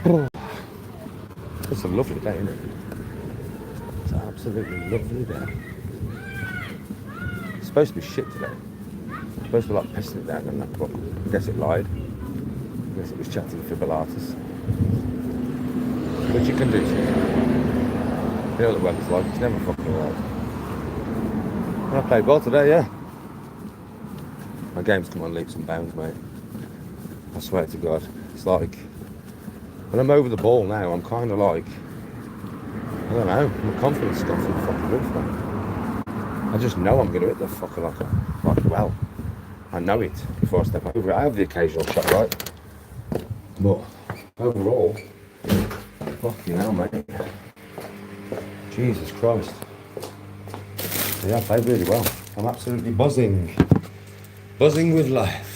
It's a lovely day, isn't it? It's an absolutely lovely day. It's supposed to be shit today. It's supposed to be like pissing it down and that, but I guess it lied. I guess it was chatting fibrillatus. But you can do shit. You know what the weather's like, it's never fucking right. And I played well today, yeah. My game's come on leaps and bounds, mate. I swear to God. It's like, when I'm over the ball now, I'm kind of like, I don't know, my confidence has gone through the fucking roof, man. I just know I'm going to hit the fucker like, well, I know it before I step over it. I have the occasional shot, right? But overall, fucking hell, mate. Jesus Christ. Yeah, I played really well. I'm absolutely buzzing. Buzzing with life.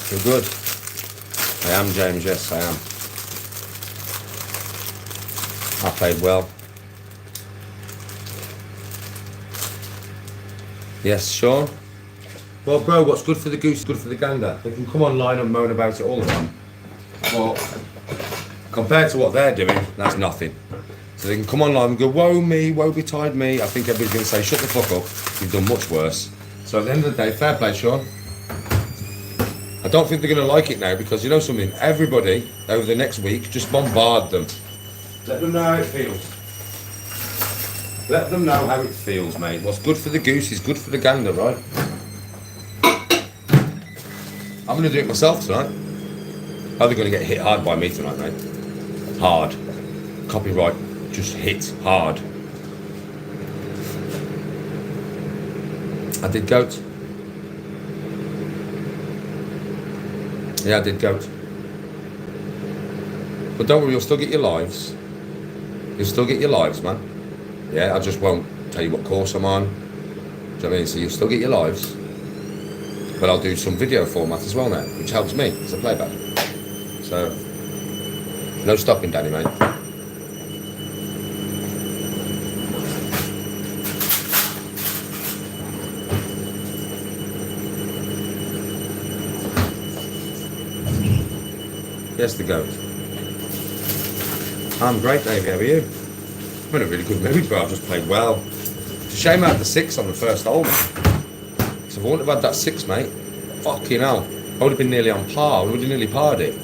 You're good. I am, James, yes, I am. I played well. Yes, Sean? Well, bro, what's good for the goose is good for the gander. They can come online and moan about it all the time. But compared to what they're doing, that's nothing. So they can come online and go, woe me, woe betide me. I think everybody's going to say, shut the fuck up. You've done much worse. So at the end of the day, fair play, Sean. I don't think they're going to like it now because you know something? Everybody, over the next week, just bombard them. Let them know how it feels. Let them know how it feels, mate. What's good for the goose is good for the gander, right? I'm going to do it myself tonight. Are they going to get hit hard by me tonight, mate? Hard. Copyright. Just hit hard. I did goat. Yeah, I did goat. But don't worry, you'll still get your lives. You'll still get your lives, man. Yeah, I just won't tell you what course I'm on. Do you know what I mean? So you'll still get your lives. But I'll do some video format as well now, which helps me as a playback. So, no stopping, Danny, mate. Yes, the goat. I'm great, Davey. How are you? I'm in a really good mood, bro. I've just played well. It's a shame I had the 6 on the first hole, mate. So if I wouldn't have had that 6, mate, fucking hell, I would have been nearly on par. I would have nearly parred it.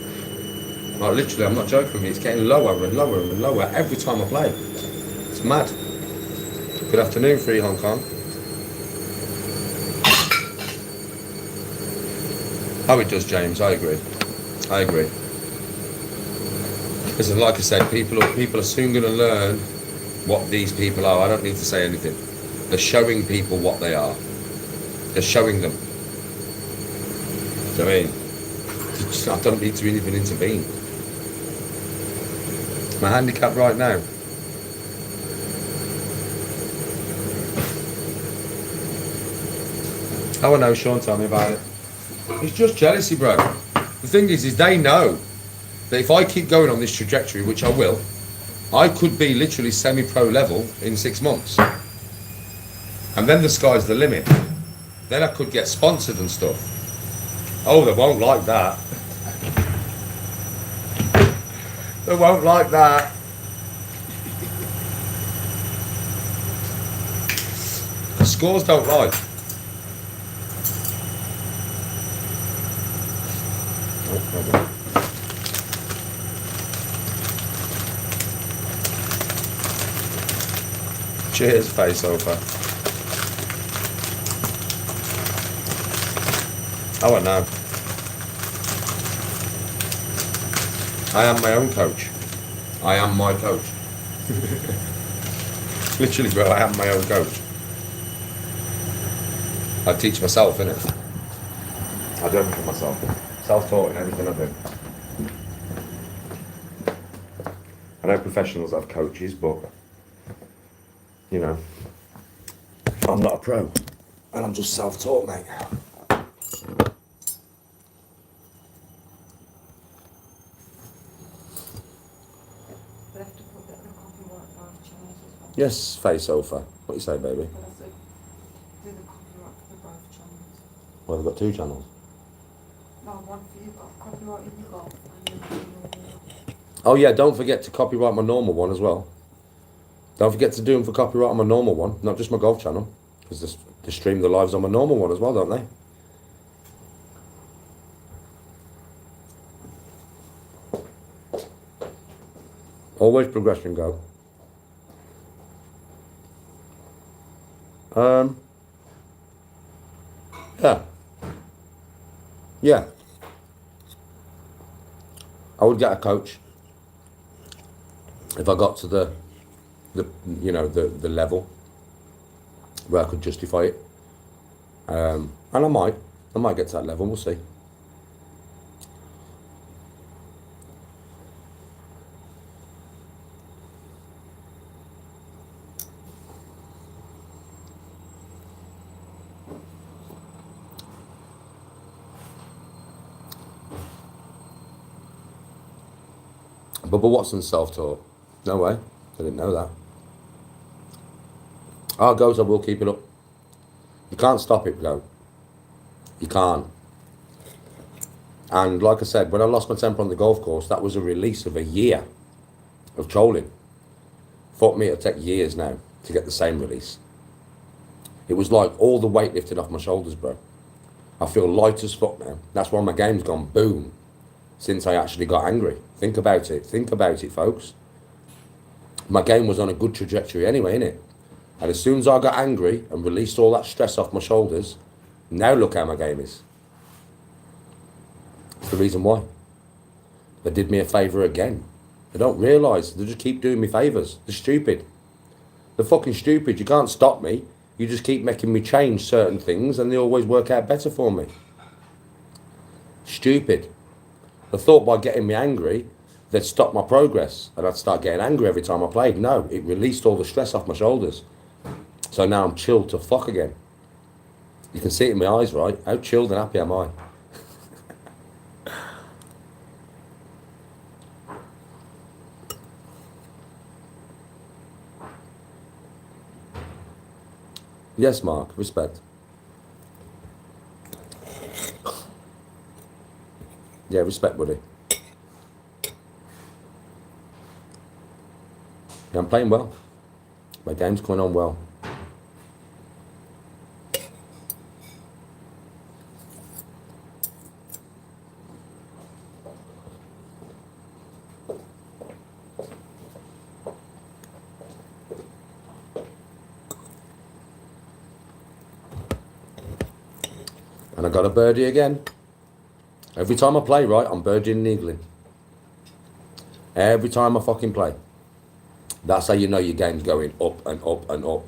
Like, literally, I'm not joking with you. It's getting lower and lower and lower every time I play. It's mad. Good afternoon, Free Hong Kong. Oh, it does, James. I agree. I agree. Listen, like I said, people are soon going to learn what these people are. I don't need to say anything. They're showing people what they are. They're showing them. Do you know what I mean? I don't need to even intervene. My handicap right now. Oh, I know, Sean, tell me about it. It's just jealousy, bro. The thing is they know that if I keep going on this trajectory, which I will, I could be literally semi-pro level in 6 months. And then the sky's the limit. Then I could get sponsored and stuff. Oh, they won't like that. They won't like that. The scores don't lie. Oh, cheers, face over. Oh, I know. I am my own coach. I am my coach. Literally, bro, I am my own coach. I teach myself, innit? I do everything myself. Self-taught in everything I do. I know professionals have coaches, but you know, I'm not a pro, and I'm just self-taught, mate. Yes, face sofa. What you say, baby? But I said, do the copyright for both channels. Well, they've got 2 channels. No, one for you got copyright in your golf and then for your normal. Oh yeah, don't forget to copyright my normal one as well. Don't forget to do them for copyright on my normal one, not just my golf channel, because they stream the lives on my normal one as well, don't they? Always progression, go. Yeah. Yeah. I would get a coach if I got to the the level where I could justify it. And I might get to that level, we'll see. Bubba Watson's self-taught. No way. I didn't know that. Our goes, I will keep it up. You can't stop it, though. You can't. And like I said, when I lost my temper on the golf course, that was a release of a year of trolling. Fuck me, it'll take years now to get the same release. It was like all the weight lifted off my shoulders, bro. I feel light as fuck now. That's why my game's gone boom since I actually got angry. Think about it. Think about it, folks. My game was on a good trajectory anyway, innit? And as soon as I got angry and released all that stress off my shoulders, now look how my game is. It's the reason why. They did me a favour again. They don't realise. They just keep doing me favours. They're stupid. They're fucking stupid. You can't stop me. You just keep making me change certain things and they always work out better for me. Stupid. They thought by getting me angry, they'd stop my progress and I'd start getting angry every time I played. No, it released all the stress off my shoulders. So now I'm chilled to fuck again. You can see it in my eyes, right? How chilled and happy am I? Yes, Mark, respect. Yeah, respect, buddy. Yeah, I'm playing well. My game's going on well. And I got a birdie again. Every time I play, right, I'm birdieing and eagling. Every time I fucking play. That's how you know your game's going up and up and up.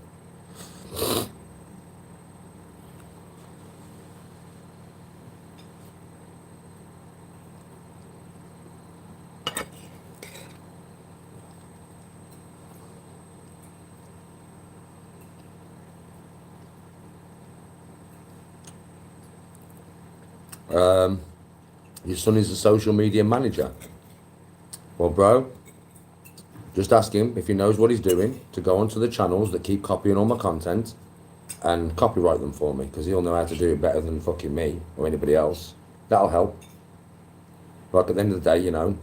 Your son is a social media manager. Well, bro, just ask him if he knows what he's doing to go onto the channels that keep copying all my content and copyright them for me, because he'll know how to do it better than fucking me or anybody else. That'll help. Like at the end of the day, you know,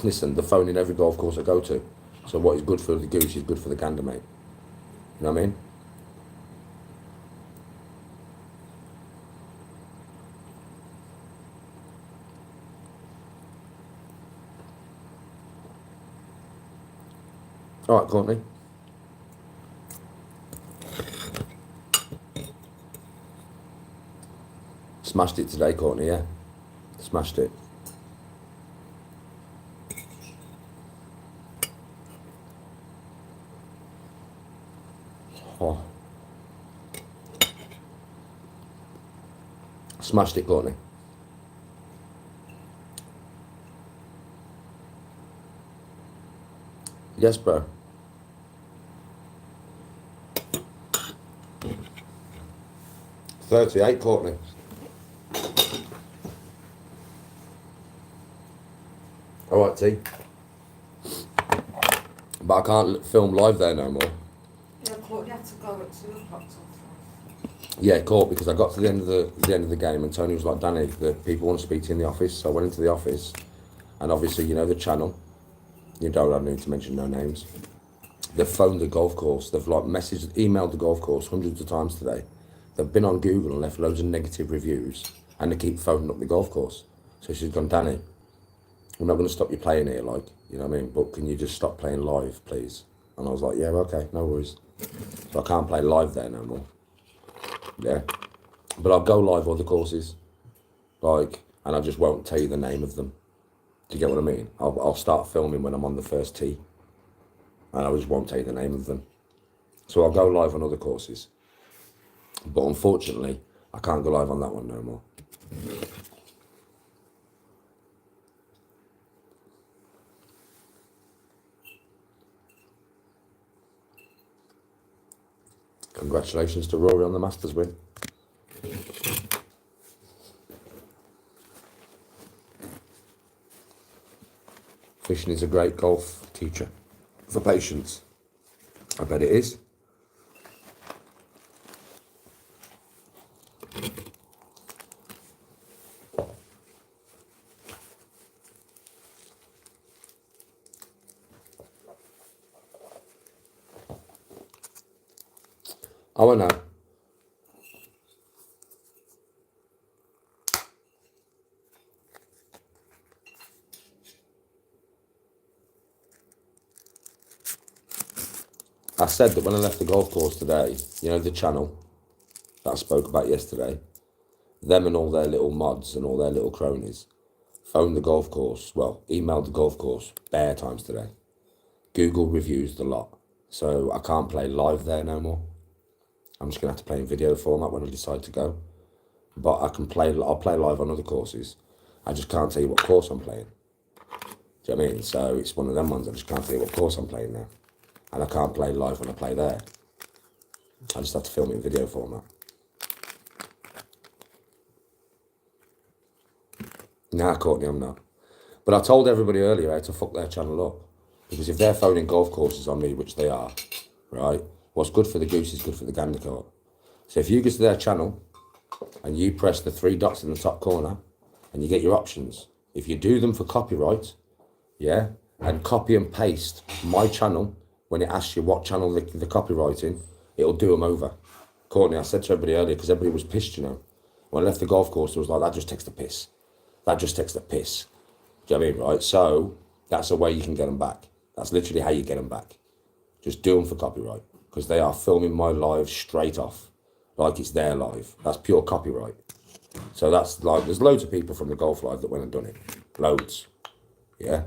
listen, the phone in every golf course I go to. So what is good for the goose is good for the gander, mate. You know what I mean? All right, Courtney. Smashed it today, Courtney, yeah? Smashed it. Oh. Smashed it, Courtney. Yes, bro. $38, Courtney. All right, T. But I can't film live there no more. Yeah, Courtney had to go at 2 o'clock sometimes. Yeah, caught because I got to the end of the game and Tony was like, Danny, the people want to speak to you in the office. So I went into the office, and obviously, you know, the channel. You don't need to mention no names. They've phoned the golf course. They've like emailed the golf course hundreds of times today. They've been on Google and left loads of negative reviews, and they keep phoning up the golf course. So she's gone, Danny, we're not going to stop you playing here, like, you know what I mean? But can you just stop playing live, please? And I was like, yeah, okay, no worries. So I can't play live there no more. Yeah. But I'll go live other courses, like, and I just won't tell you the name of them. Do you get what I mean? I'll start filming when I'm on the first tee, and I just won't tell you the name of them. So I'll go live on other courses. But unfortunately, I can't go live on that one no more. Congratulations to Rory on the Masters win. Fishing is a great golf teacher for patience. I bet it is. Oh, I know. I said that when I left the golf course today, you know, the channel that I spoke about yesterday, them and all their little mods and all their little cronies phoned the golf course, well, emailed the golf course bare times today. Google reviews the lot. So I can't play live there no more. I'm just going to have to play in video format when I decide to go. But I'll play live on other courses. I just can't tell you what course I'm playing. Do you know what I mean? So it's one of them ones, I just can't tell you what course I'm playing now. And I can't play live when I play there. I just have to film it in video format. Nah, Courtney, I'm not. But I told everybody earlier how to fuck their channel up. Because if they're phoning golf courses on me, which they are, right, what's good for the goose is good for the gander court. So if you go to their channel and you press the 3 dots in the top corner and you get your options, if you do them for copyright, yeah, and copy and paste my channel, when it asks you what channel the copywriting, it'll do them over. Courtney, I said to everybody earlier, because everybody was pissed, you know. When I left the golf course, it was like, that just takes the piss. That just takes the piss. Do you know what I mean, right? So that's a way you can get them back. That's literally how you get them back. Just do them for copyright, because they are filming my live straight off, like it's their live. That's pure copyright. So that's like, there's loads of people from the golf live that went and done it. Loads. Yeah.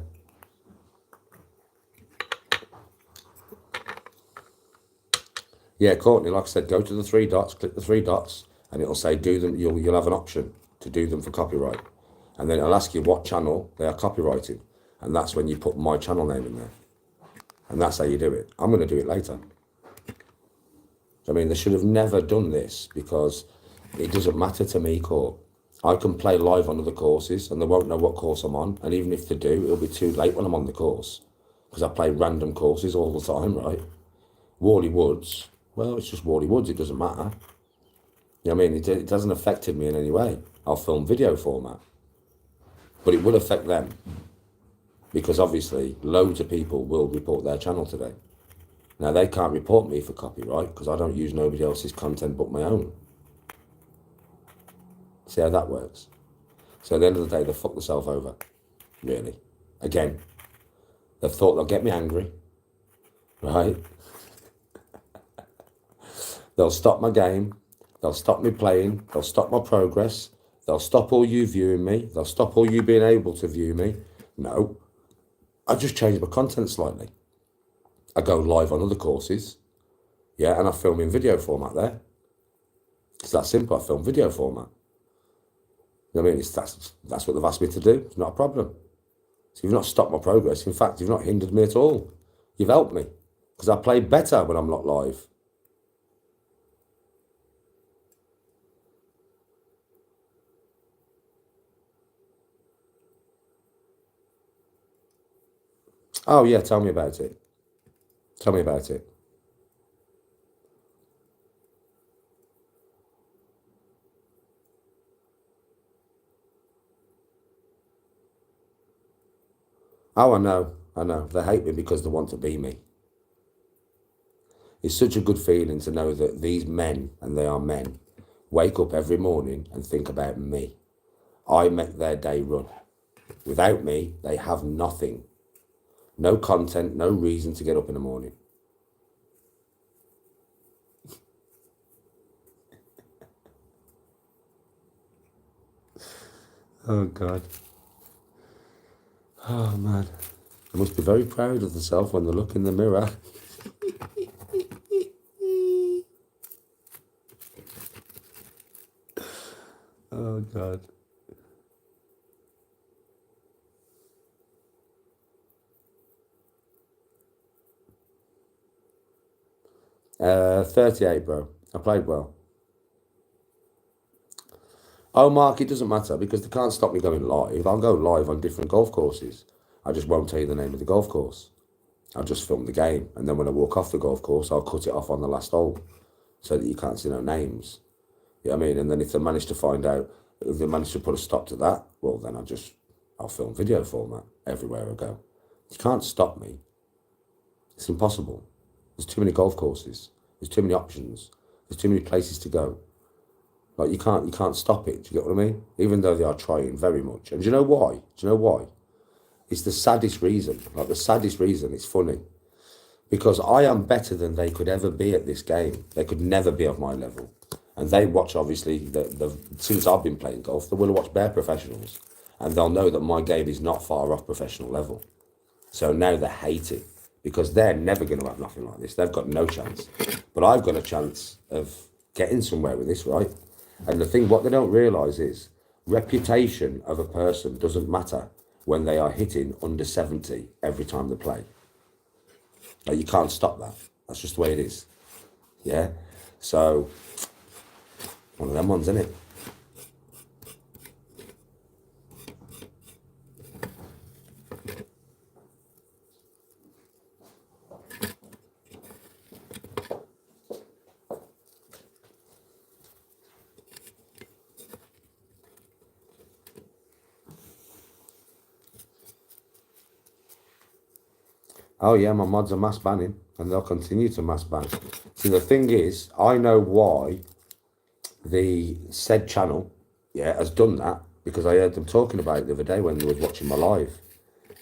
Yeah, Courtney, like I said, go to the 3 dots, click the 3 dots, and it'll say do them. You'll have an option to do them for copyright. And then it'll ask you what channel they are copyrighted. And that's when you put my channel name in there. And that's how you do it. I'm going to do it later. I mean, they should have never done this, because it doesn't matter to me, Court. I can play live on other courses and they won't know what course I'm on. And even if they do, it'll be too late when I'm on the course, because I play random courses all the time, right? Worley Woods, well, it's just Worley Woods. It doesn't matter. You know what I mean? It doesn't affect me in any way. I'll film video format. But it will affect them, because obviously loads of people will report their channel today. Now, they can't report me for copyright because I don't use nobody else's content but my own. See how that works? So at the end of the day, they fuck themselves over, really. Again, they've thought they'll get me angry, right? They'll stop my game, they'll stop me playing, they'll stop my progress, they'll stop all you viewing me, they'll stop all you being able to view me. No, I just changed my content slightly. I go live on other courses, yeah, and I film in video format there. It's that simple. I film video format. You know what I mean? That's what they've asked me to do. It's not a problem. So you've not stopped my progress. In fact, you've not hindered me at all. You've helped me, because I play better when I'm not live. Oh yeah, tell me about it. Tell me about it. Oh, I know. They hate me because they want to be me. It's such a good feeling to know that these men, and they are men, wake up every morning and think about me. I make their day run. Without me, they have nothing. No content, no reason to get up in the morning. Oh, God. Oh, man. I must be very proud of themselves when they look in the mirror. Oh, God. Uh, 38, bro. I played well. Oh, Mark, it doesn't matter because they can't stop me going live. I'll go live on different golf courses. I just won't tell you the name of the golf course. I'll just film the game. And then when I walk off the golf course, I'll cut it off on the last hole so that you can't see no names. You know what I mean? And then if they manage to find out, if they manage to put a stop to that, well, then I'll film video format everywhere I go. You can't stop me. It's impossible. There's too many golf courses. There's too many options. There's too many places to go. Like you can't stop it. Do you get what I mean? Even though they are trying very much. And do you know why? Do you know why? It's the saddest reason. Like the saddest reason. It's funny. Because I am better than they could ever be at this game. They could never be of my level. And they watch, obviously, since I've been playing golf, they will watch bare professionals. And they'll know that my game is not far off professional level. So now they hate it. Because they're never going to have nothing like this. They've got no chance. But I've got a chance of getting somewhere with this, right? And the thing, what they don't realise is, reputation of a person doesn't matter when they are hitting under 70 every time they play. Like, you can't stop that. That's just the way it is. Yeah? So, one of them ones, isn't it? Oh yeah, my mods are mass banning and they'll continue to mass ban. See, the thing is, I know why the said channel, has done that because I heard them talking about it the other day when they was watching my live.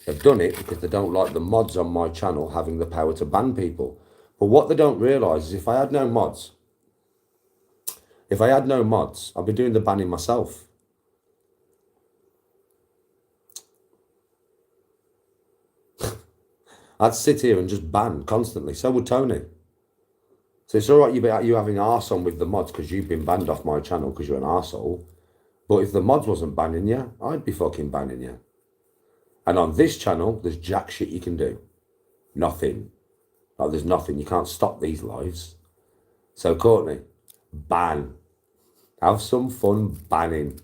They've done it because they don't like the mods on my channel having the power to ban people. But what they don't realise is if I had no mods, I'd be doing the banning myself. I'd sit here and just ban constantly. So would Tony. So it's all right you having arse on with the mods because you've been banned off my channel because you're an arsehole. But if the mods wasn't banning you, I'd be fucking banning you. And on this channel, there's jack shit you can do. Nothing. Like, there's nothing. You can't stop these lives. So, Courtney, ban. Have some fun banning.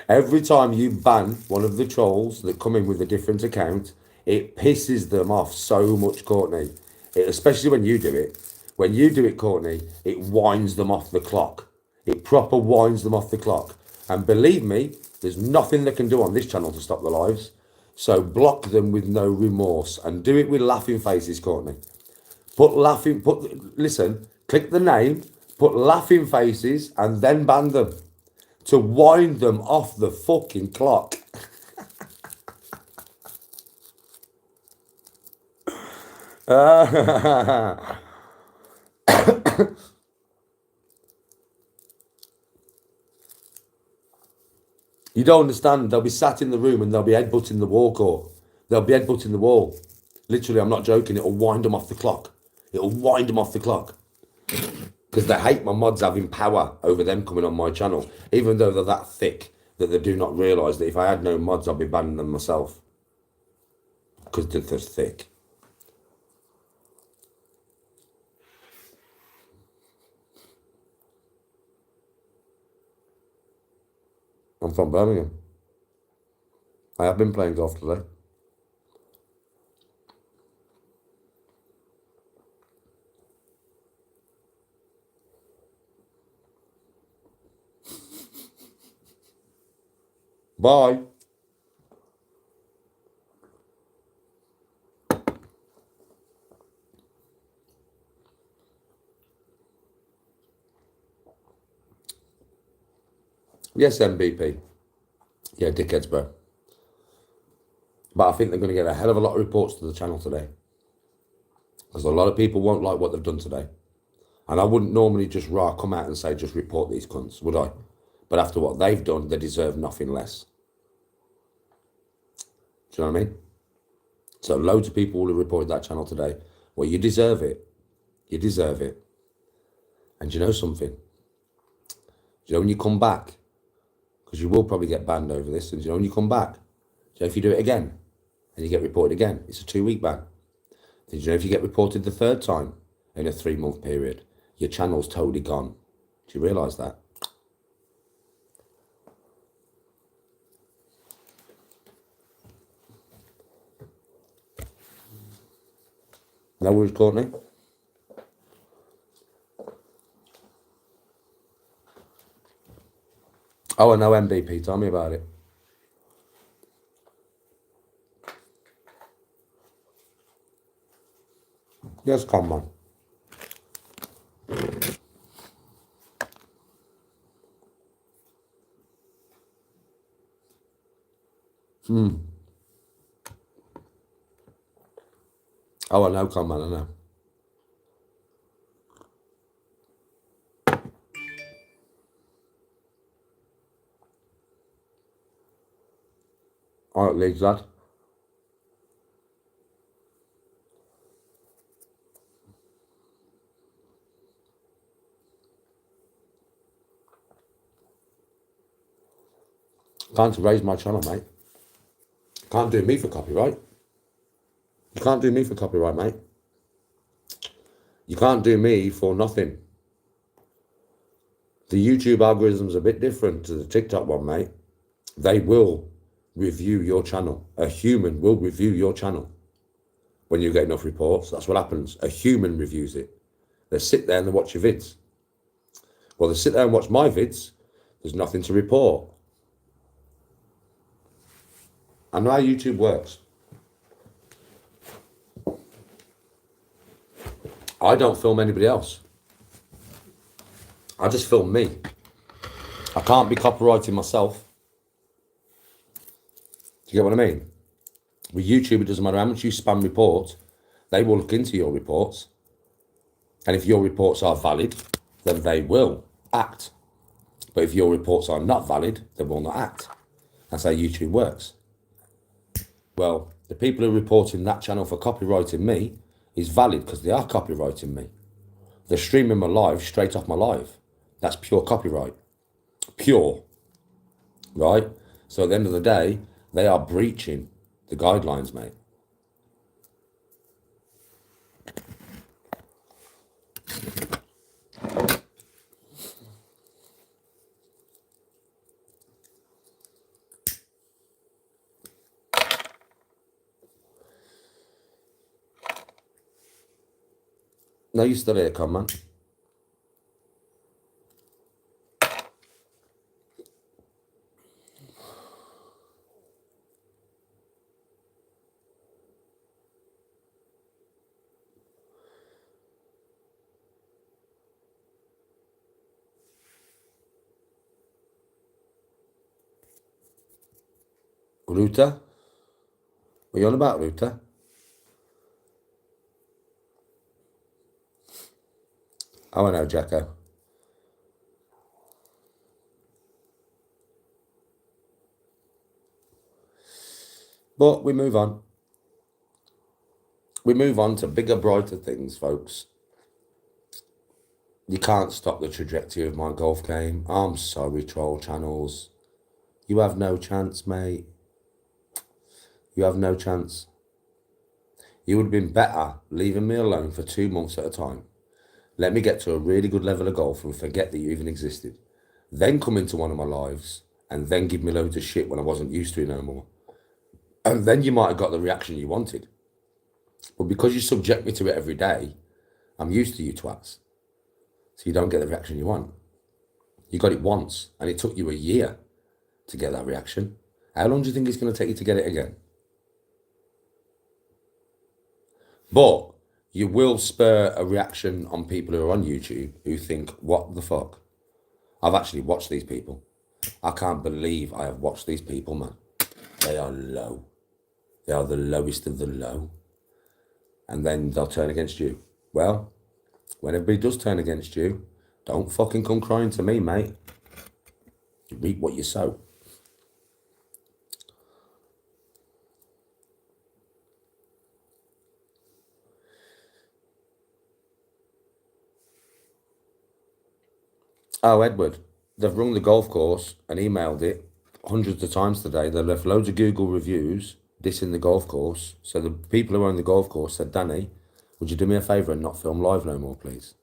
Every time you ban one of the trolls that come in with a different account, it pisses them off so much, Courtney. Especially when you do it. When you do it, Courtney, it winds them off the clock. It proper winds them off the clock. And believe me, there's nothing they can do on this channel to stop the lives. So block them with no remorse. And do it with laughing faces, Courtney. Listen, click the name, put laughing faces, and then ban them. To wind them off the fucking clock. You don't understand. They'll be sat in the room and they'll be headbutting the wall, Court. They'll be headbutting the wall. Literally, I'm not joking. It'll wind them off the clock. It'll wind them off the clock. Because they hate my mods having power over them coming on my channel. Even though they're that thick that they do not realise that if I had no mods, I'd be banning them myself. Because they're thick. I'm from Birmingham. I have been playing golf today. Bye. Yes, MVP. Yeah, dickheads, bro. But I think they're going to get a hell of a lot of reports to the channel today. Because a lot of people won't like what they've done today. And I wouldn't normally just come out and say, just report these cunts, would I? But after what they've done, they deserve nothing less. Do you know what I mean? So loads of people will have reported that channel today. Well, you deserve it. You deserve it. And you know something? You know when you come back, because you will probably get banned over this, and you know when you come back, you know if you do it again, and you get reported again, it's a 2-week ban. Did you know if you get reported the third time in a 3-month period, your channel's totally gone? Do you realise that? No worries, Courtney. Oh, I know MVP. Tell me about it. Yes, come on. Oh, I know, come on, I know. All right, leagues, lad. Can't raise my channel, mate. Can't do me for copyright. You can't do me for copyright, mate. You can't do me for nothing. The YouTube algorithm's a bit different to the TikTok one, mate. They will review your channel. A human will review your channel when you get enough reports. That's what happens. A human reviews it. They sit there and they watch your vids. Well, they sit there and watch my vids. There's nothing to report. I know how YouTube works. I don't film anybody else. I just film me. I can't be copyrighting myself. Do you get what I mean? With YouTube, it doesn't matter how much you spam reports, they will look into your reports. And if your reports are valid, then they will act. But if your reports are not valid, they will not act. That's how YouTube works. Well, the people who are reporting that channel for copyrighting me is valid because they are copyrighting me. They're streaming my live straight off my live. That's pure copyright. Pure. Right? So at the end of the day, they are breaching the guidelines, mate. No, you still here, come man. Ruta? What are you on about, Ruta? Oh, I know, Jacko. But we move on. We move on to bigger, brighter things, folks. You can't stop the trajectory of my golf game. I'm sorry, troll channels. You have no chance, mate. You have no chance. You would have been better leaving me alone for 2 months at a time. Let me get to a really good level of golf and forget that you even existed. Then come into one of my lives and then give me loads of shit when I wasn't used to it no more. And then you might have got the reaction you wanted. But because you subject me to it every day, I'm used to you twats. So you don't get the reaction you want. You got it once and it took you a year to get that reaction. How long do you think it's going to take you to get it again? But you will spur a reaction on people who are on YouTube who think, what the fuck? I've actually watched these people. I can't believe I have watched these people, man. They are low. They are the lowest of the low. And then they'll turn against you. Well, when everybody does turn against you, don't fucking come crying to me, mate. You reap what you sow. Oh, Edward, they've rung the golf course and emailed it hundreds of times today. They've left loads of Google reviews dissing the golf course. So the people who own the golf course said, Danny, would you do me a favour and not film live no more, please?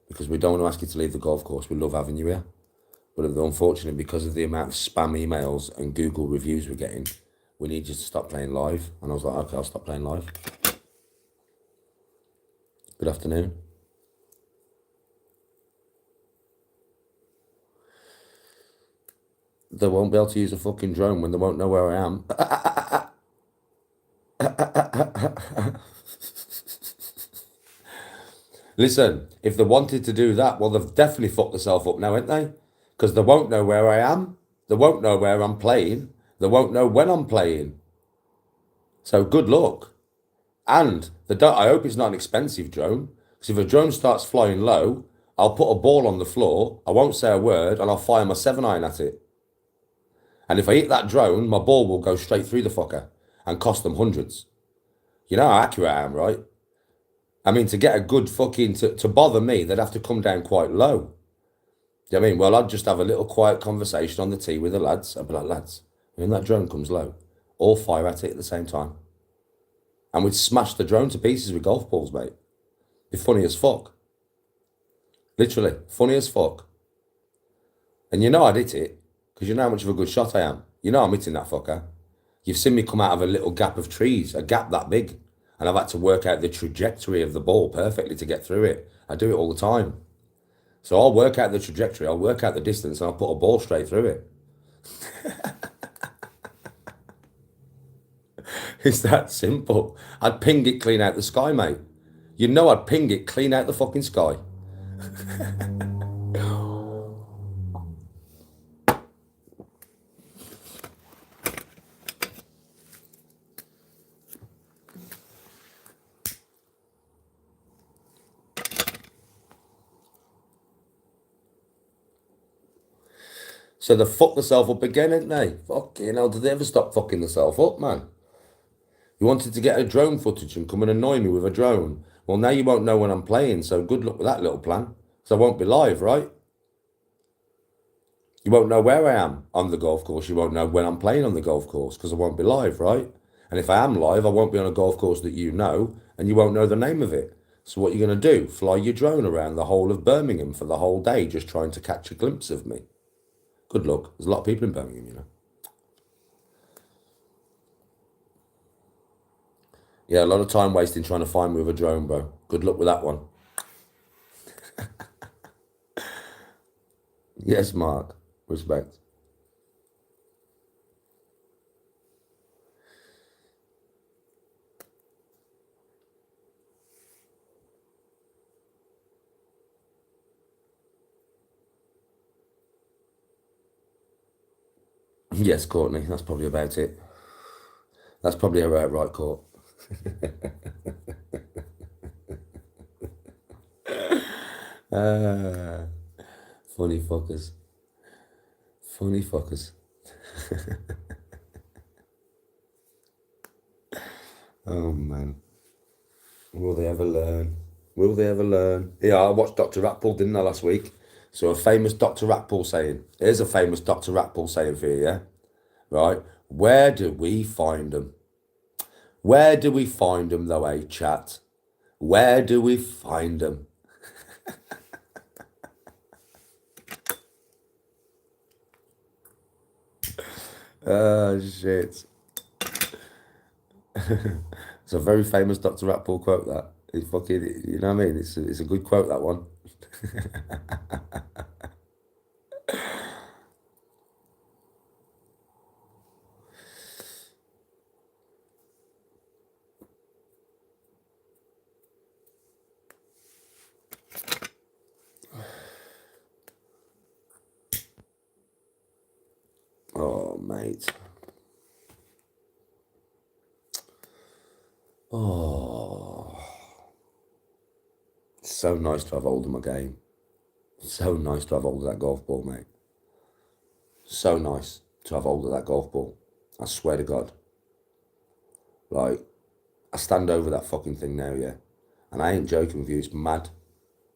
Because we don't want to ask you to leave the golf course. We love having you here. But unfortunately, because of the amount of spam emails and Google reviews we're getting, we need you to stop playing live. And I was like, okay, I'll stop playing live. Good afternoon. They won't be able to use a fucking drone when they won't know where I am. Listen, if they wanted to do that, well, they've definitely fucked themselves up now, ain't they? Because they won't know where I am. They won't know where I'm playing. They won't know when I'm playing. So good luck. And I hope it's not an expensive drone. Because if a drone starts flying low, I'll put a ball on the floor, I won't say a word, and I'll fire my 7-iron at it. And if I hit that drone, my ball will go straight through the fucker and cost them hundreds. You know how accurate I am, right? I mean, to get a good fucking, to bother me, they'd have to come down quite low. Do you know what I mean? Well, I'd just have a little quiet conversation on the tee with the lads. I'd be like, lads, when that drone comes low, all fire at it at the same time. And we'd smash the drone to pieces with golf balls, mate. Be funny as fuck. Literally, funny as fuck. And you know I'd hit it, because you know how much of a good shot I am. You know I'm hitting that fucker. You've seen me come out of a little gap of trees, a gap that big, and I've had to work out the trajectory of the ball perfectly to get through it. I do it all the time. So I'll work out the trajectory, I'll work out the distance, and I'll put a ball straight through it. It's that simple. I'd ping it clean out the sky, mate. You know I'd ping it clean out the fucking sky. So they fucked themselves up again, ain't they? Fucking hell, did they ever stop fucking themselves up, man? You wanted to get a drone footage and come and annoy me with a drone. Well, now you won't know when I'm playing, so good luck with that little plan. So I won't be live, right? You won't know where I am on the golf course. You won't know when I'm playing on the golf course because I won't be live, right? And if I am live, I won't be on a golf course that you know, and you won't know the name of it. So what are you going to do? Fly your drone around the whole of Birmingham for the whole day just trying to catch a glimpse of me? Good luck. There's a lot of people in Birmingham, you know. Yeah, a lot of time wasting trying to find me with a drone, bro. Good luck with that one. Yes, Mark. Respect. Yes, Courtney. That's probably about it. That's probably about right, Court. Funny fuckers. Funny fuckers. Oh, man. Will they ever learn? Will they ever learn? Yeah, I watched Dr. Ratpool, didn't I, last week? So a famous Dr. Ratpool saying. Here's a famous Dr. Ratpool saying for you, yeah? Right? Where do we find them? Where do we find them, though, eh, chat? Where do we find them? Oh, shit. It's a very famous Dr. Ratpool quote, that. It's fucking, you know what I mean? It's a good quote, that one. Oh, mate. Oh. So nice to have hold of my game. So nice to have hold of that golf ball, mate. So nice to have hold of that golf ball. I swear to God. Like, I stand over that fucking thing now, yeah. And I ain't joking with you, it's mad.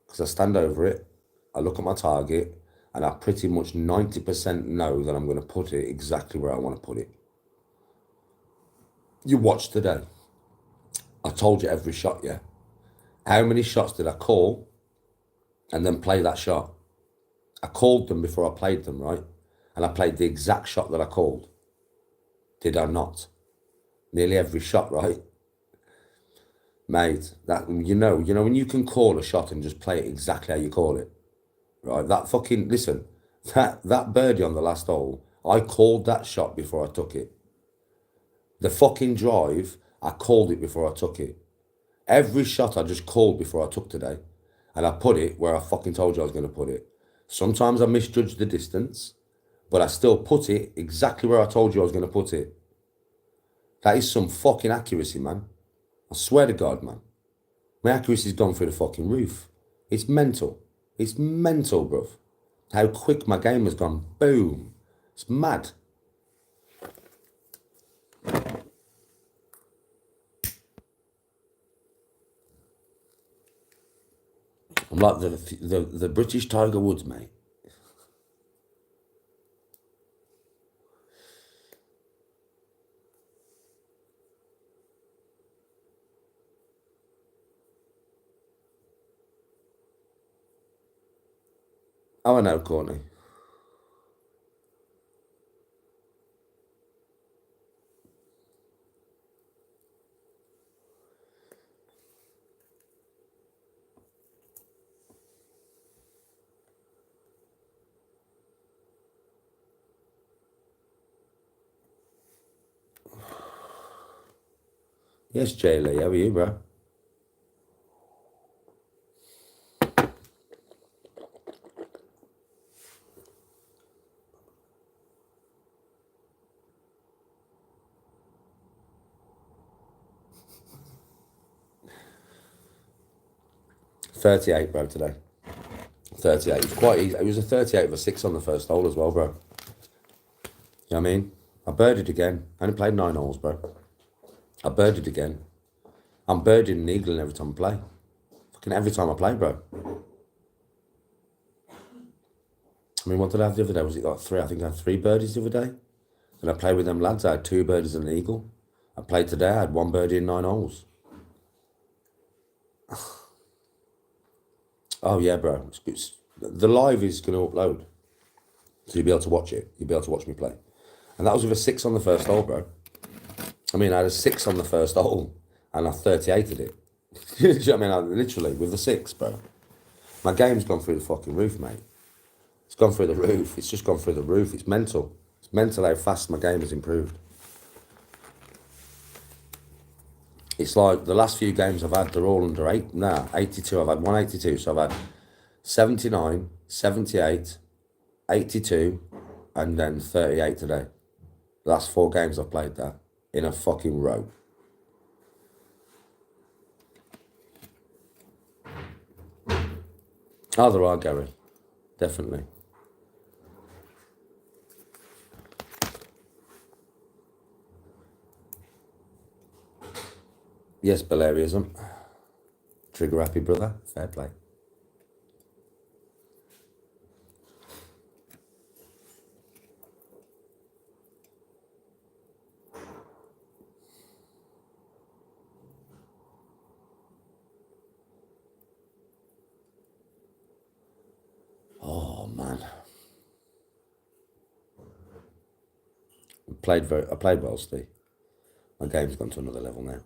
Because I stand over it, I look at my target, and I pretty much 90% know that I'm going to put it exactly where I want to put it. You watched today. I told you every shot, yeah. How many shots did I call and then play that shot? I called them before I played them, right? And I played the exact shot that I called. Did I not? Nearly every shot, right? Mate, that you know when you can call a shot and just play it exactly how you call it, right? That fucking listen, that birdie on the last hole, I called that shot before I took it. The fucking drive, I called it before I took it. Every shot I just called before I took today, and I put it where I fucking told you I was going to put it. Sometimes I misjudged the distance, but I still put it exactly where I told you I was going to put it. That is some fucking accuracy, man. I swear to God, man. My accuracy's gone through the fucking roof. It's mental. It's mental, bruv. How quick my game has gone. Boom. It's mad. I'm like the British Tiger Woods, mate. Oh, I know, Courtney. Yes, Jay Lee, how are you, bro? .38, bro, today. 38. It was quite easy. It was a 38 with a 6 on the first hole as well, bro. You know what I mean? I birdied again. I only played 9 holes, bro. I birdied again. I'm birding and eagling every time I play. Fucking every time I play, bro. I mean, what did I have the other day? Was it like 3? I think I had 3 birdies the other day. And I played with them lads. I had 2 birdies and an eagle. I played today. I had 1 birdie in 9 holes. Oh, yeah, bro. The live is going to upload. So you'll be able to watch it. You'll be able to watch me play. And that was with a 6 on the first hole, bro. I mean, I had a 6 on the first hole. And I 38'd it. Do you know what I mean? I literally, with the 6, bro. My game's gone through the fucking roof, mate. It's gone through the roof. It's just gone through the roof. It's mental. It's mental how fast my game has improved. It's like the last few games I've had, they're all under 82. I've had 182. So I've had 79, 78, 82, and then 38 today. The last 4 games I've played that in a fucking row. Oh, there are, Gary. Definitely. Yes, Balearism. Trigger happy, brother. Fair play. Oh, man. I played well, Steve. My game's gone to another level now.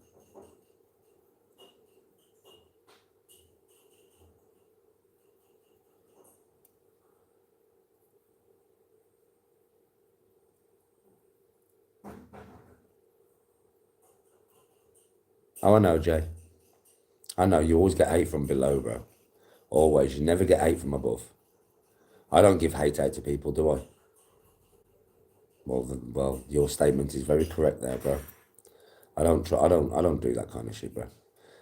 Oh, I know, Jay. I know, you always get hate from below, bro. Always. You never get hate from above. I don't give hate out to people, do I? Well, your statement is very correct there, bro. I don't do that kind of shit, bro.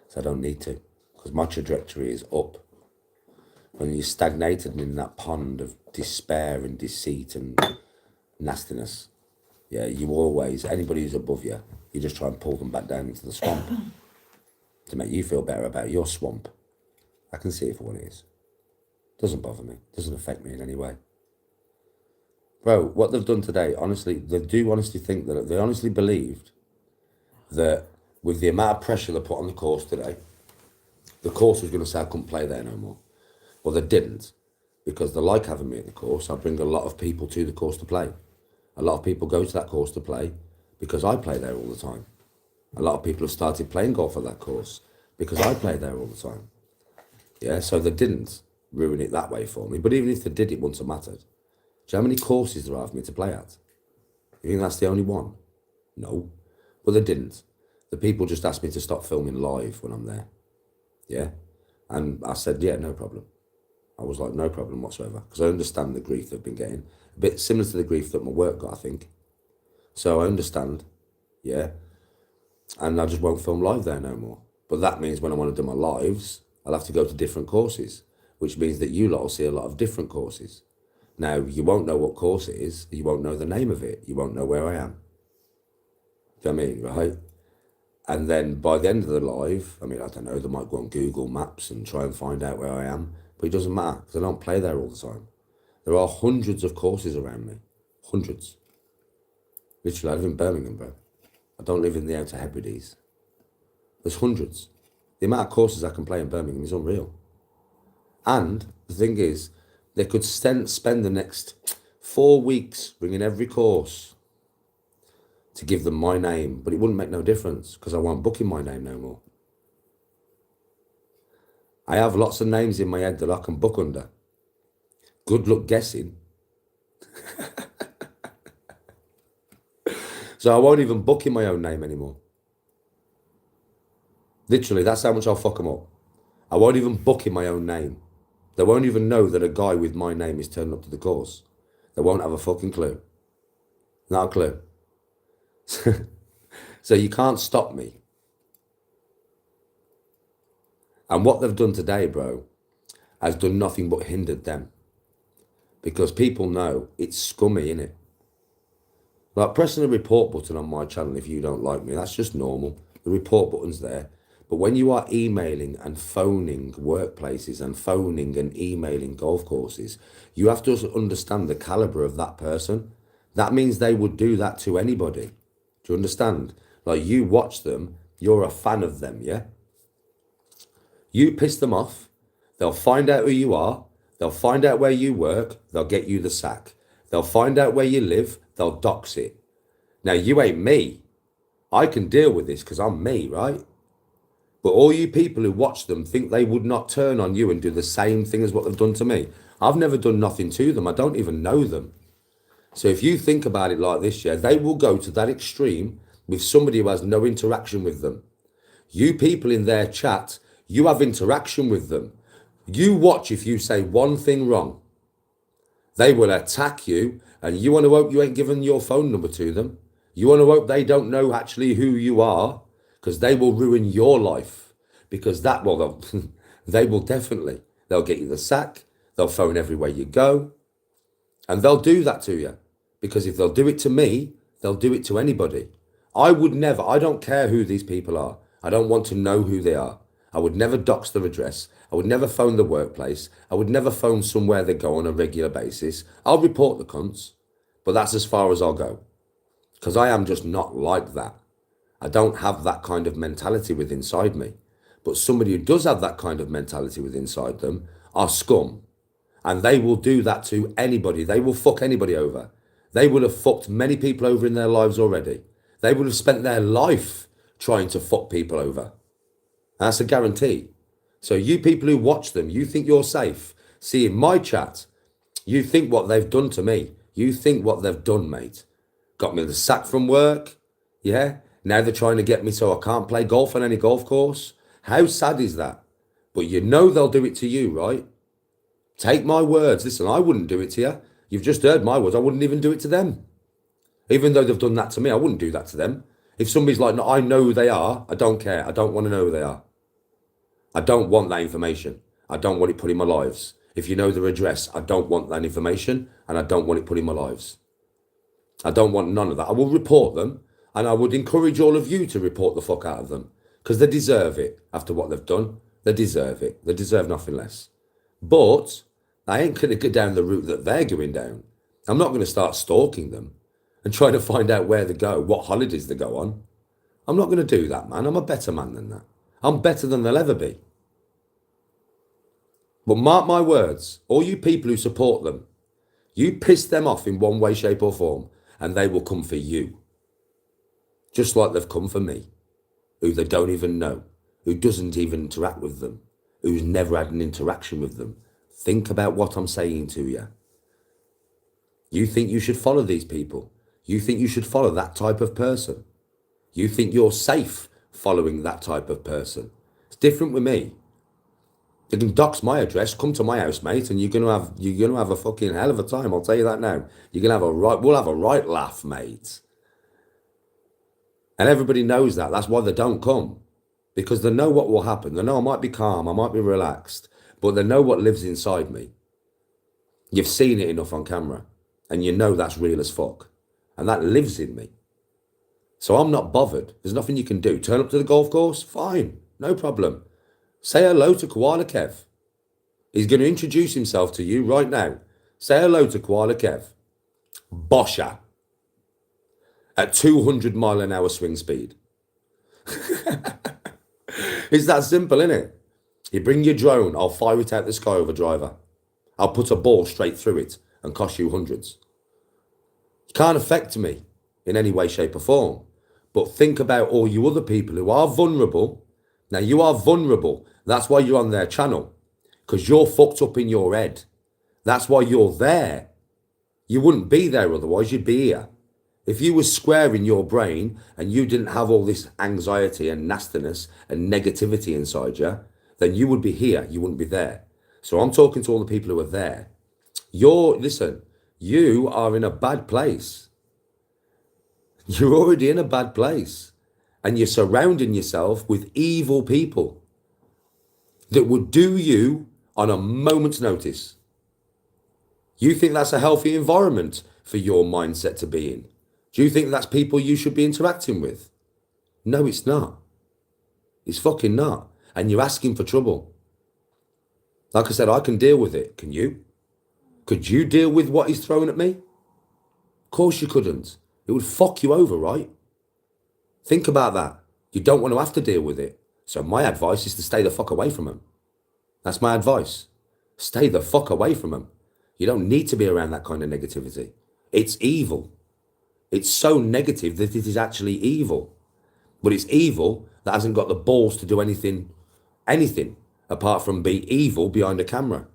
So I don't need to, because my trajectory is up. When you're stagnated in that pond of despair and deceit and nastiness, yeah, you always, anybody who's above you, you just try and pull them back down into the swamp to make you feel better about your swamp. I can see it for what it is. Doesn't bother me. Doesn't affect me in any way. Bro, what they've done today, honestly, they do honestly think that, they honestly believed that with the amount of pressure they put on the course today, the course was going to say I couldn't play there no more. Well, they didn't, because they like having me at the course. I bring a lot of people to the course to play. A lot of people go to that course to play because I play there all the time. A lot of people have started playing golf at that course because I play there all the time. Yeah, so they didn't ruin it that way for me. But even if they did, it wouldn't have mattered. Do you know how many courses there are for me to play at? You think that's the only one? No. Well, they didn't. The people just asked me to stop filming live when I'm there. Yeah. And I said, yeah, no problem. I was like, no problem whatsoever. Because I understand the grief they've been getting. A bit similar to the grief that my work got, I think. So I understand. Yeah. And I just won't film live there no more. But that means when I want to do my lives, I'll have to go to different courses, which means that you lot will see a lot of different courses. Now, you won't know what course it is. You won't know the name of it. You won't know where I am. Do you know what I mean, right? And then by the end of the live, I mean, I don't know, they might go on Google Maps and try and find out where I am. But it doesn't matter, because I don't play there all the time. There are hundreds of courses around me. Hundreds. Literally, I live in Birmingham, bro. I don't live in the Outer Hebrides. There's hundreds. The amount of courses I can play in Birmingham is unreal. And the thing is, they could spend the next 4 weeks ringing every course to give them my name, but it wouldn't make no difference because I won't book in my name no more. I have lots of names in my head that I can book under. Good luck guessing. So I won't even book in my own name anymore. Literally, that's how much I'll fuck them up. I won't even book in my own name. They won't even know that a guy with my name is turning up to the course. They won't have a fucking clue. Not a clue. So you can't stop me. And what they've done today, bro, has done nothing but hindered them. Because people know it's scummy, innit? Like pressing the report button on my channel if you don't like me, that's just normal. The report button's there. But when you are emailing and phoning workplaces and phoning and emailing golf courses, you have to understand the caliber of that person. That means they would do that to anybody. Do you understand? Like you watch them, you're a fan of them, yeah? You piss them off, they'll find out who you are, they'll find out where you work, they'll get you the sack. They'll find out where you live, they'll dox it. Now you ain't me. I can deal with this because I'm me, right? But all you people who watch them think they would not turn on you and do the same thing as what they've done to me. I've never done nothing to them. I don't even know them. So if you think about it like this, yeah, they will go to that extreme with somebody who has no interaction with them. You people in their chat, you have interaction with them. You watch if you say one thing wrong. They will attack you, and you want to hope you ain't given your phone number to them. You want to hope they don't know actually who you are, because they will ruin your life. Because that, well, they will definitely. They'll get you the sack. They'll phone everywhere you go. And they'll do that to you. Because if they'll do it to me, they'll do it to anybody. I would never, I don't care who these people are. I don't want to know who they are. I would never dox their address. I would never phone the workplace. I would never phone somewhere they go on a regular basis. I'll report the cunts, but that's as far as I'll go. Because I am just not like that. I don't have that kind of mentality within inside me. But somebody who does have that kind of mentality within inside them are scum. And they will do that to anybody. They will fuck anybody over. They will have fucked many people over in their lives already. They will have spent their life trying to fuck people over. That's a guarantee. So you people who watch them, you think you're safe. See, in my chat, you think what they've done to me. You think what they've done, mate. Got me the sack from work. Yeah. Now they're trying to get me so I can't play golf on any golf course. How sad is that? But you know they'll do it to you, right? Take my words. Listen, I wouldn't do it to you. You've just heard my words. I wouldn't even do it to them. Even though they've done that to me, I wouldn't do that to them. If somebody's like, no, I know who they are, I don't care. I don't want to know who they are. I don't want that information. I don't want it put in my lives. If you know their address, I don't want that information, and I don't want it put in my lives. I don't want none of that. I will report them, and I would encourage all of you to report the fuck out of them, because they deserve it after what they've done. They deserve it. They deserve nothing less. But I ain't going to go down the route that they're going down. I'm not going to start stalking them and trying to find out where they go, what holidays they go on. I'm not going to do that, man. I'm a better man than that. I'm better than they'll ever be. But mark my words, all you people who support them, you piss them off in one way, shape or form, and they will come for you. Just like they've come for me, who they don't even know, who doesn't even interact with them, who's never had an interaction with them. Think about what I'm saying to you. You think you should follow these people. You think you should follow that type of person. You think you're safe following that type of person. It's different with me. You can dox my address, come to my house, mate, and you're gonna have a fucking hell of a time. I'll tell you that now. We'll have a right laugh, mate. And everybody knows that. That's why they don't come, because they know what will happen. They know I might be calm, I might be relaxed, but they know what lives inside me. You've seen it enough on camera, and you know that's real as fuck, and that lives in me. So I'm not bothered. There's nothing you can do. Turn up to the golf course, fine, no problem. Say hello to Koala Kev. He's going to introduce himself to you right now. Say hello to Koala Kev. Bosher. At 200 mile an hour swing speed. It's that simple, isn't it? You bring your drone, I'll fire it out the sky over driver. I'll put a ball straight through it and cost you hundreds. You can't affect me in any way, shape or form. But think about all you other people who are vulnerable. Now you are vulnerable. That's why you're on their channel. Because you're fucked up in your head. That's why you're there. You wouldn't be there otherwise, you'd be here. If you were square in your brain and you didn't have all this anxiety and nastiness and negativity inside you, then you would be here, you wouldn't be there. So I'm talking to all the people who are there. Listen, you are in a bad place. You're already in a bad place. And you're surrounding yourself with evil people that would do you on a moment's notice. You think that's a healthy environment for your mindset to be in? Do you think that's people you should be interacting with? No, it's not. It's fucking not. And you're asking for trouble. Like I said, I can deal with it. Can you? Could you deal with what he's throwing at me? Of course you couldn't. It would fuck you over, right? Think about that. You don't want to have to deal with it. So my advice is to stay the fuck away from him. That's my advice. Stay the fuck away from him. You don't need to be around that kind of negativity. It's evil. It's so negative that it is actually evil. But it's evil that hasn't got the balls to do anything apart from be evil behind a camera.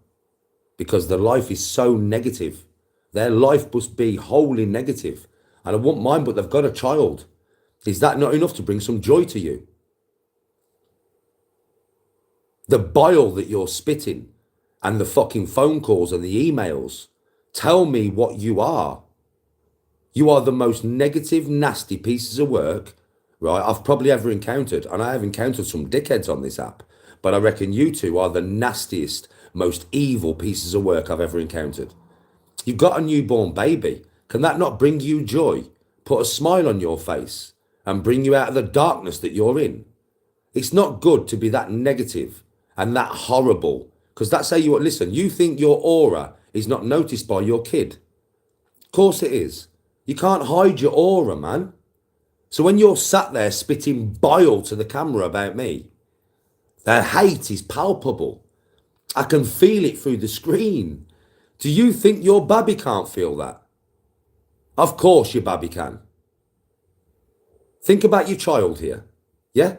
Because their life is so negative. Their life must be wholly negative. And I wouldn't mind, but they've got a child. Is that not enough to bring some joy to you? The bile that you're spitting and the fucking phone calls and the emails tell me what you are. You are the most negative, nasty pieces of work, right, I've probably ever encountered. And I have encountered some dickheads on this app. But I reckon you two are the nastiest, most evil pieces of work I've ever encountered. You've got a newborn baby. Can that not bring you joy? Put a smile on your face and bring you out of the darkness that you're in? It's not good to be that negative and that horrible. Because that's how you listen. You think your aura is not noticed by your kid. Of course it is. You can't hide your aura, man. So when you're sat there spitting bile to the camera about me, the hate is palpable. I can feel it through the screen. Do you think your baby can't feel that? Of course your baby can. Think about your child here. Yeah?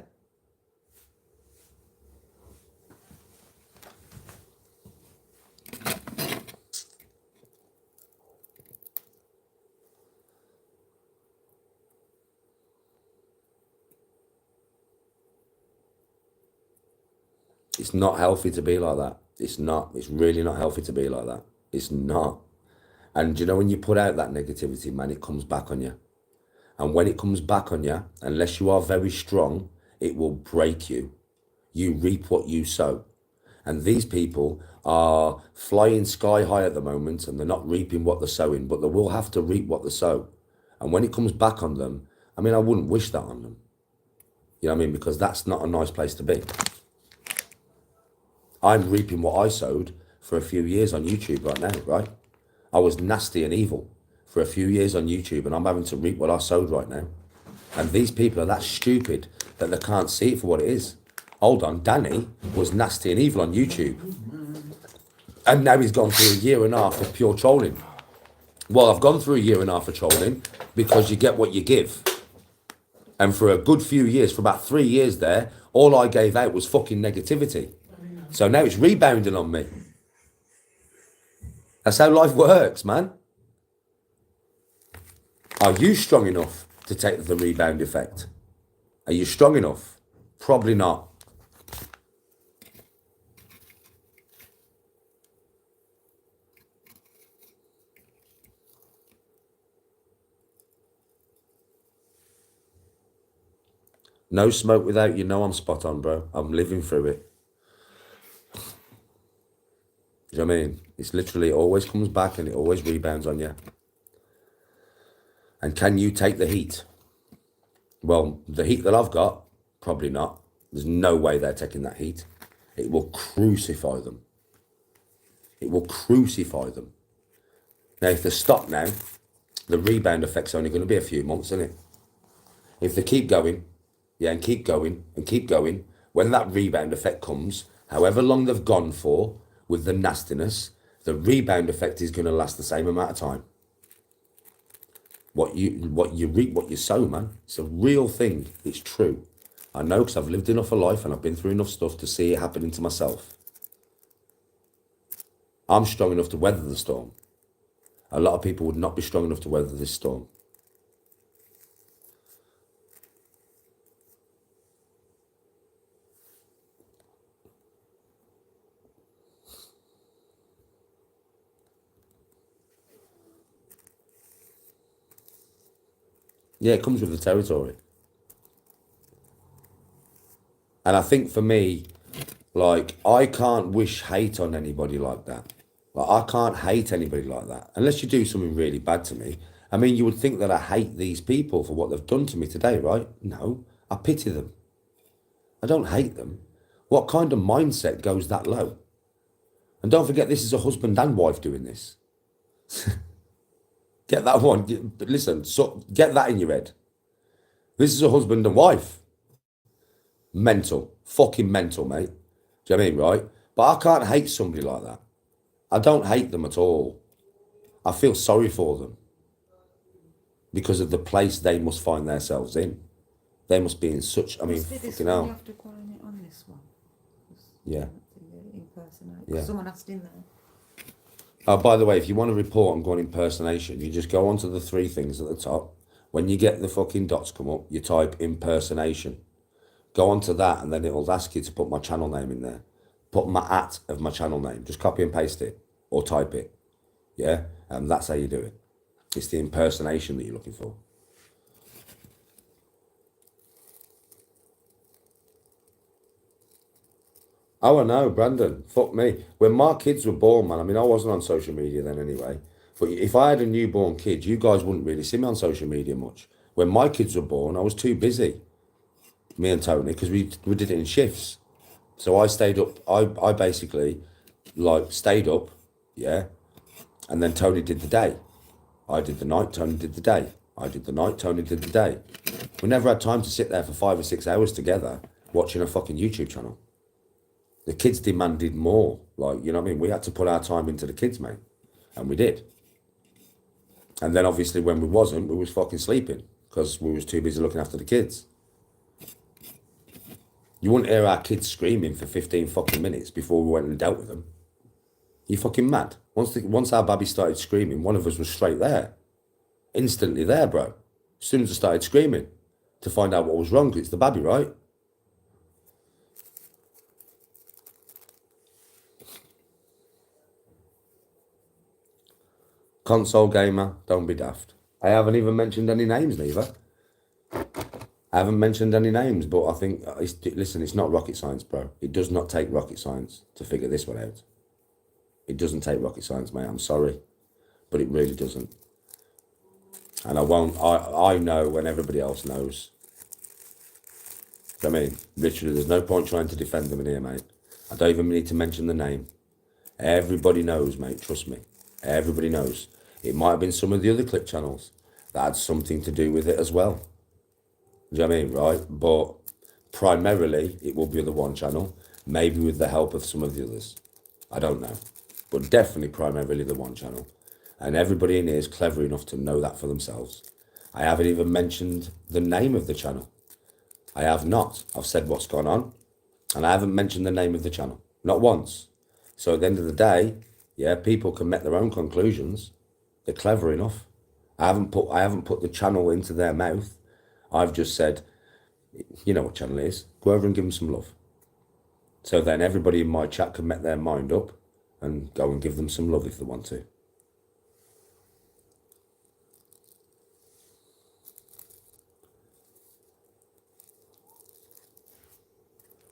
It's not healthy to be like that. It's not. It's really not healthy to be like that. It's not. And you know, when you put out that negativity, man, it comes back on you. And when it comes back on you, unless you are very strong, it will break you. You reap what you sow. And these people are flying sky high at the moment, and they're not reaping what they're sowing, but they will have to reap what they sow. And when it comes back on them, I mean, I wouldn't wish that on them. You know what I mean? Because that's not a nice place to be. I'm reaping what I sowed for a few years on YouTube right now, right? I was nasty and evil for a few years on YouTube, and I'm having to reap what I sowed right now. And these people are that stupid that they can't see it for what it is. Hold on, Danny was nasty and evil on YouTube. And now he's gone through a year and a half of pure trolling. Well, I've gone through a year and a half of trolling because you get what you give. And for a good few years, for about 3 years there, all I gave out was fucking negativity. So now it's rebounding on me. That's how life works, man. Are you strong enough to take the rebound effect? Are you strong enough? Probably not. No smoke without you know I'm spot on, bro. I'm living through it. You know what I mean? It's literally, it always comes back and it always rebounds on you. And can you take the heat? Well, the heat that I've got, probably not. There's no way they're taking that heat. It will crucify them. It will crucify them. Now, if they stop now, the rebound effect's only going to be a few months, isn't it? If they keep going, yeah, and keep going, and keep going, when that rebound effect comes, however long they've gone for with the nastiness, the rebound effect is going to last the same amount of time. What you reap, what you sow, man. It's a real thing. It's true. I know because I've lived enough a life and I've been through enough stuff to see it happening to myself. I'm strong enough to weather the storm. A lot of people would not be strong enough to weather this storm. Yeah, it comes with the territory. And I think for me, like, I can't wish hate on anybody like that. Like, I can't hate anybody like that. Unless you do something really bad to me. I mean, you would think that I hate these people for what they've done to me today, right? No, I pity them. I don't hate them. What kind of mindset goes that low? And don't forget, this is a husband and wife doing this. Get that one. Listen, so get that in your head. This is a husband and wife. Mental. Fucking mental, mate. Do you know what I mean, right? But I can't hate somebody like that. I don't hate them at all. I feel sorry for them. Because of the place they must find themselves in. They must be in such, I mean, fucking hell. You have to call it on this one. Yeah. Impersonate. Yeah. Someone asked in there. Oh, by the way, if you want to report on going impersonation, you just go onto the 3 things at the top. When you get the fucking dots come up, you type impersonation. Go onto that and then it'll ask you to put my channel name in there. Put my @ of my channel name. Just copy and paste it or type it. Yeah? And that's how you do it. It's the impersonation that you're looking for. Oh, I know, Brandon. Fuck me. When my kids were born, man, I mean, I wasn't on social media then anyway. But if I had a newborn kid, you guys wouldn't really see me on social media much. When my kids were born, I was too busy, me and Tony, because we did it in shifts. So I stayed up. I basically, like, stayed up, yeah, and then Tony did the day. I did the night, Tony did the day. I did the night, Tony did the day. We never had time to sit there for 5 or 6 hours together watching a fucking YouTube channel. The kids demanded more. Like, you know what I mean? We had to put our time into the kids, mate. And we did. And then obviously when we wasn't, we was fucking sleeping because we was too busy looking after the kids. You wouldn't hear our kids screaming for 15 fucking minutes before we went and dealt with them. You fucking mad? Once our baby started screaming, one of us was straight there. Instantly there, bro. As soon as I started screaming to find out what was wrong, 'cause it's the baby, right? Console gamer, don't be daft. I haven't even mentioned any names, neither. I haven't mentioned any names, but I think, listen, it's not rocket science, bro. It does not take rocket science to figure this one out. It doesn't take rocket science, mate. I'm sorry, but it really doesn't. And I won't, I know when everybody else knows. I mean, literally, there's no point trying to defend them in here, mate. I don't even need to mention the name. Everybody knows, mate, trust me. Everybody knows. It might have been some of the other clip channels that had something to do with it as well. Do you know what I mean, right? But primarily, it will be the one channel, maybe with the help of some of the others. I don't know. But definitely primarily the one channel. And everybody in here is clever enough to know that for themselves. I haven't even mentioned the name of the channel. I have not. I've said what's gone on, and I haven't mentioned the name of the channel. Not once. So at the end of the day, yeah, people can make their own conclusions. They're clever enough. I haven't put the channel into their mouth. I've just said, you know what channel it is. Go over and give them some love. So then everybody in my chat can make their mind up and go and give them some love if they want to.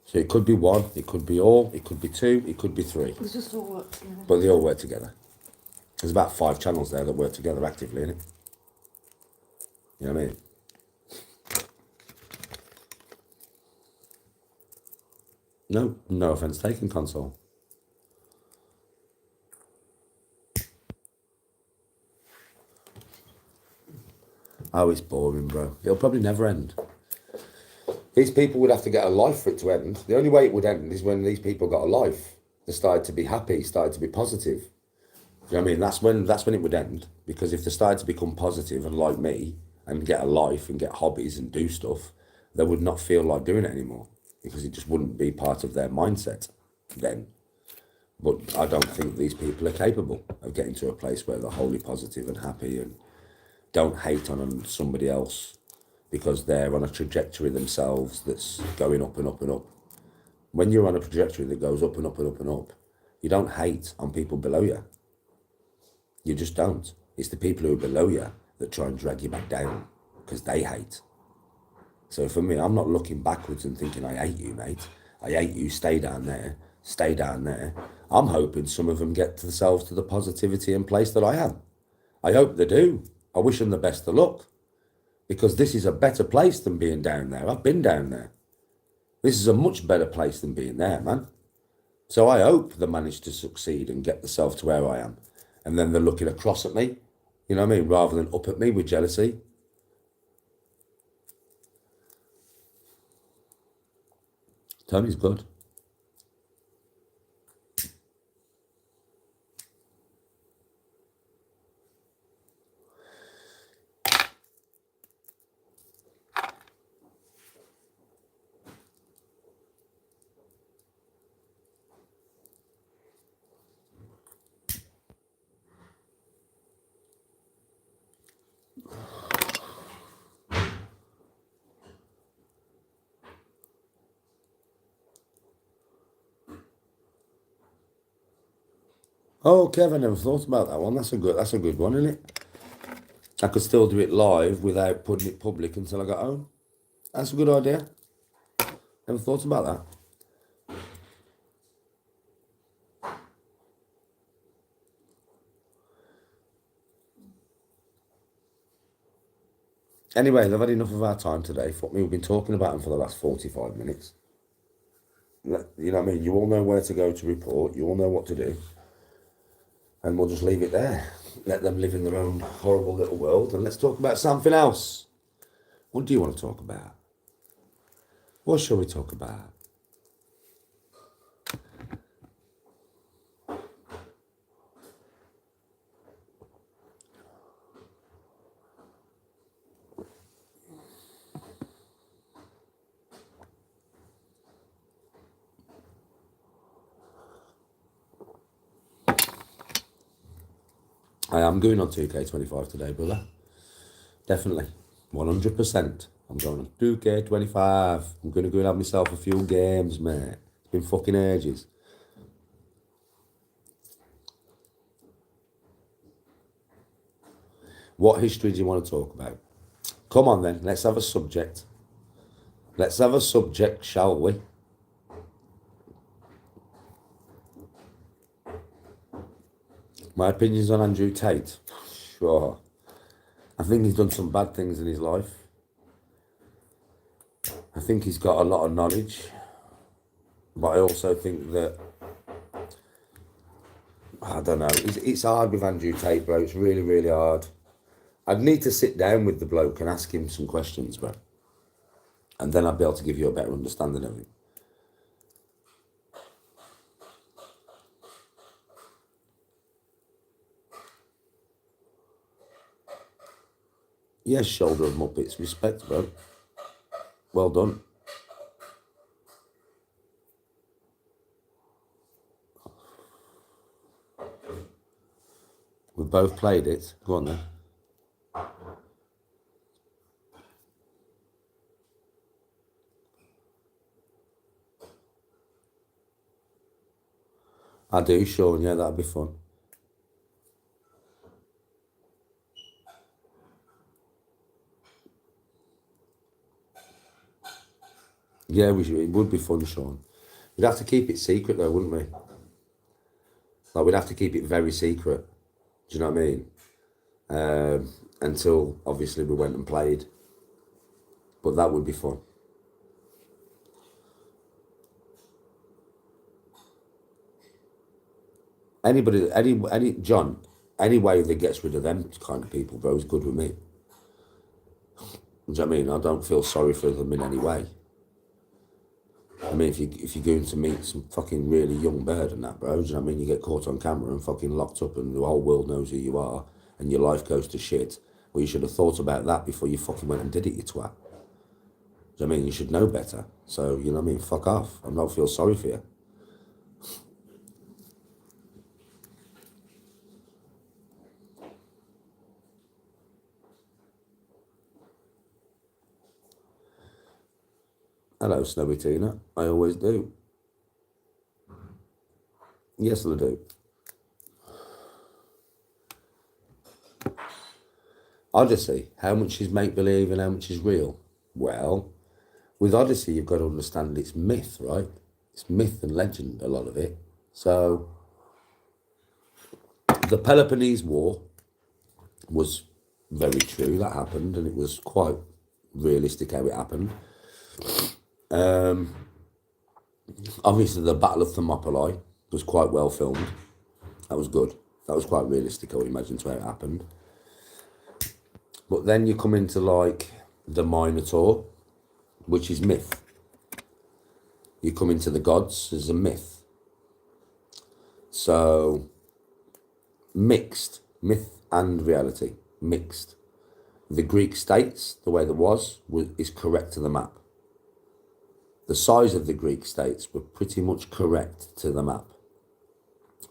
So it could be one, it could be all, it could be two, it could be three. It's just all work together. But they all work together. There's about 5 channels there that work together actively, innit? You know what I mean? No offense taken, console. Oh, it's boring, bro. It'll probably never end. These people would have to get a life for it to end. The only way it would end is when these people got a life. They started to be happy, started to be positive. You know what I mean? That's when it would end. Because if they started to become positive and like me and get a life and get hobbies and do stuff, they would not feel like doing it anymore. Because it just wouldn't be part of their mindset then. But I don't think these people are capable of getting to a place where they're wholly positive and happy and don't hate on somebody else because they're on a trajectory themselves that's going up and up and up. When you're on a trajectory that goes up and up and up and up, you don't hate on people below you. You just don't. It's the people who are below you that try and drag you back down because they hate. So for me, I'm not looking backwards and thinking, I hate you, mate. I hate you, stay down there, stay down there. I'm hoping some of them get themselves to the positivity and place that I am. I hope they do. I wish them the best of luck. Because this is a better place than being down there. I've been down there. This is a much better place than being there, man. So I hope they manage to succeed and get themselves to where I am. And then they're looking across at me, you know what I mean, rather than up at me with jealousy. Tony's good. Oh, Kevin, I never thought about that one. That's a good one, isn't it? I could still do it live without putting it public until I got home. That's a good idea. Never thought about that. Anyway, they've had enough of our time today. Fuck me, we've been talking about them for the last 45 minutes. You know what I mean? You all know where to go to report. You all know what to do. And we'll just leave it there. Let them live in their own horrible little world. And let's talk about something else. What do you want to talk about? What shall we talk about? I am going on 2K25 today, brother. Definitely. 100%. I'm going on 2K25. I'm going to go and have myself a few games, mate. It's been fucking ages. What history do you want to talk about? Come on then, let's have a subject. Let's have a subject, shall we? My opinions on Andrew Tate? Sure. I think he's done some bad things in his life. I think he's got a lot of knowledge. But I also think that, I don't know, it's hard with Andrew Tate, bro. It's really, really hard. I'd need to sit down with the bloke and ask him some questions, bro. And then I'd be able to give you a better understanding of him. Yes, shoulder of Muppets. Respect, bro. Well done. We've both played it. Go on then. I do, Sean. Yeah, that'd be fun. Yeah, it would be fun, Sean. We'd have to keep it secret though, wouldn't we? Like, we'd have to keep it very secret. Do you know what I mean? Until, obviously, we went and played. But that would be fun. Anybody, John, any way that gets rid of them kind of people, bro, is good with me. Do you know what I mean? I don't feel sorry for them in any way. I mean, if you're going to meet some fucking really young bird and that, bro, do you know what I mean? You get caught on camera and fucking locked up and the whole world knows who you are and your life goes to shit. Well, you should have thought about that before you fucking went and did it, you twat. Do you know what I mean? You should know better. So, you know what I mean? Fuck off. I don't feel sorry for you. Hello, Snowy Tina. I always do. Yes, I do. Odyssey, how much is make-believe and how much is real? Well, with Odyssey, you've got to understand it's myth, right? It's myth and legend, a lot of it. So, the Peloponnese War was very true, that happened, and it was quite realistic how it happened. Obviously, the Battle of Thermopylae was quite well filmed. That was good. That was quite realistic, I would imagine, to how it happened. But then you come into, like, the Minotaur, which is myth. You come into the gods as a myth. So, mixed. Myth and reality. Mixed. The Greek states, the way that was is correct to the map. The size of the Greek states were pretty much correct to the map.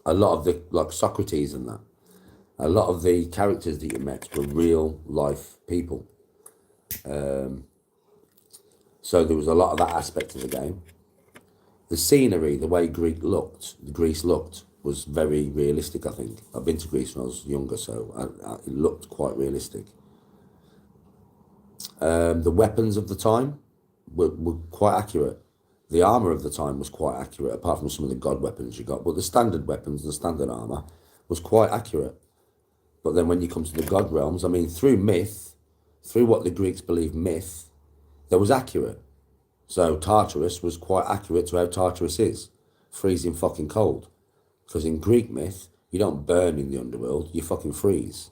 A lot of the, like Socrates and that, a lot of the characters that you met were real life people. So there was a lot of that aspect of the game. The scenery, the way Greece looked, was very realistic, I think. I've been to Greece when I was younger, so it looked quite realistic. The weapons of the time were quite accurate. The armour of the time was quite accurate, apart from some of the god weapons you got. But the standard weapons, the standard armour, was quite accurate. But then when you come to the god realms, I mean, through myth, through what the Greeks believed myth, that was accurate. So Tartarus was quite accurate to how Tartarus is. Freezing fucking cold. Because in Greek myth, you don't burn in the underworld, you fucking freeze.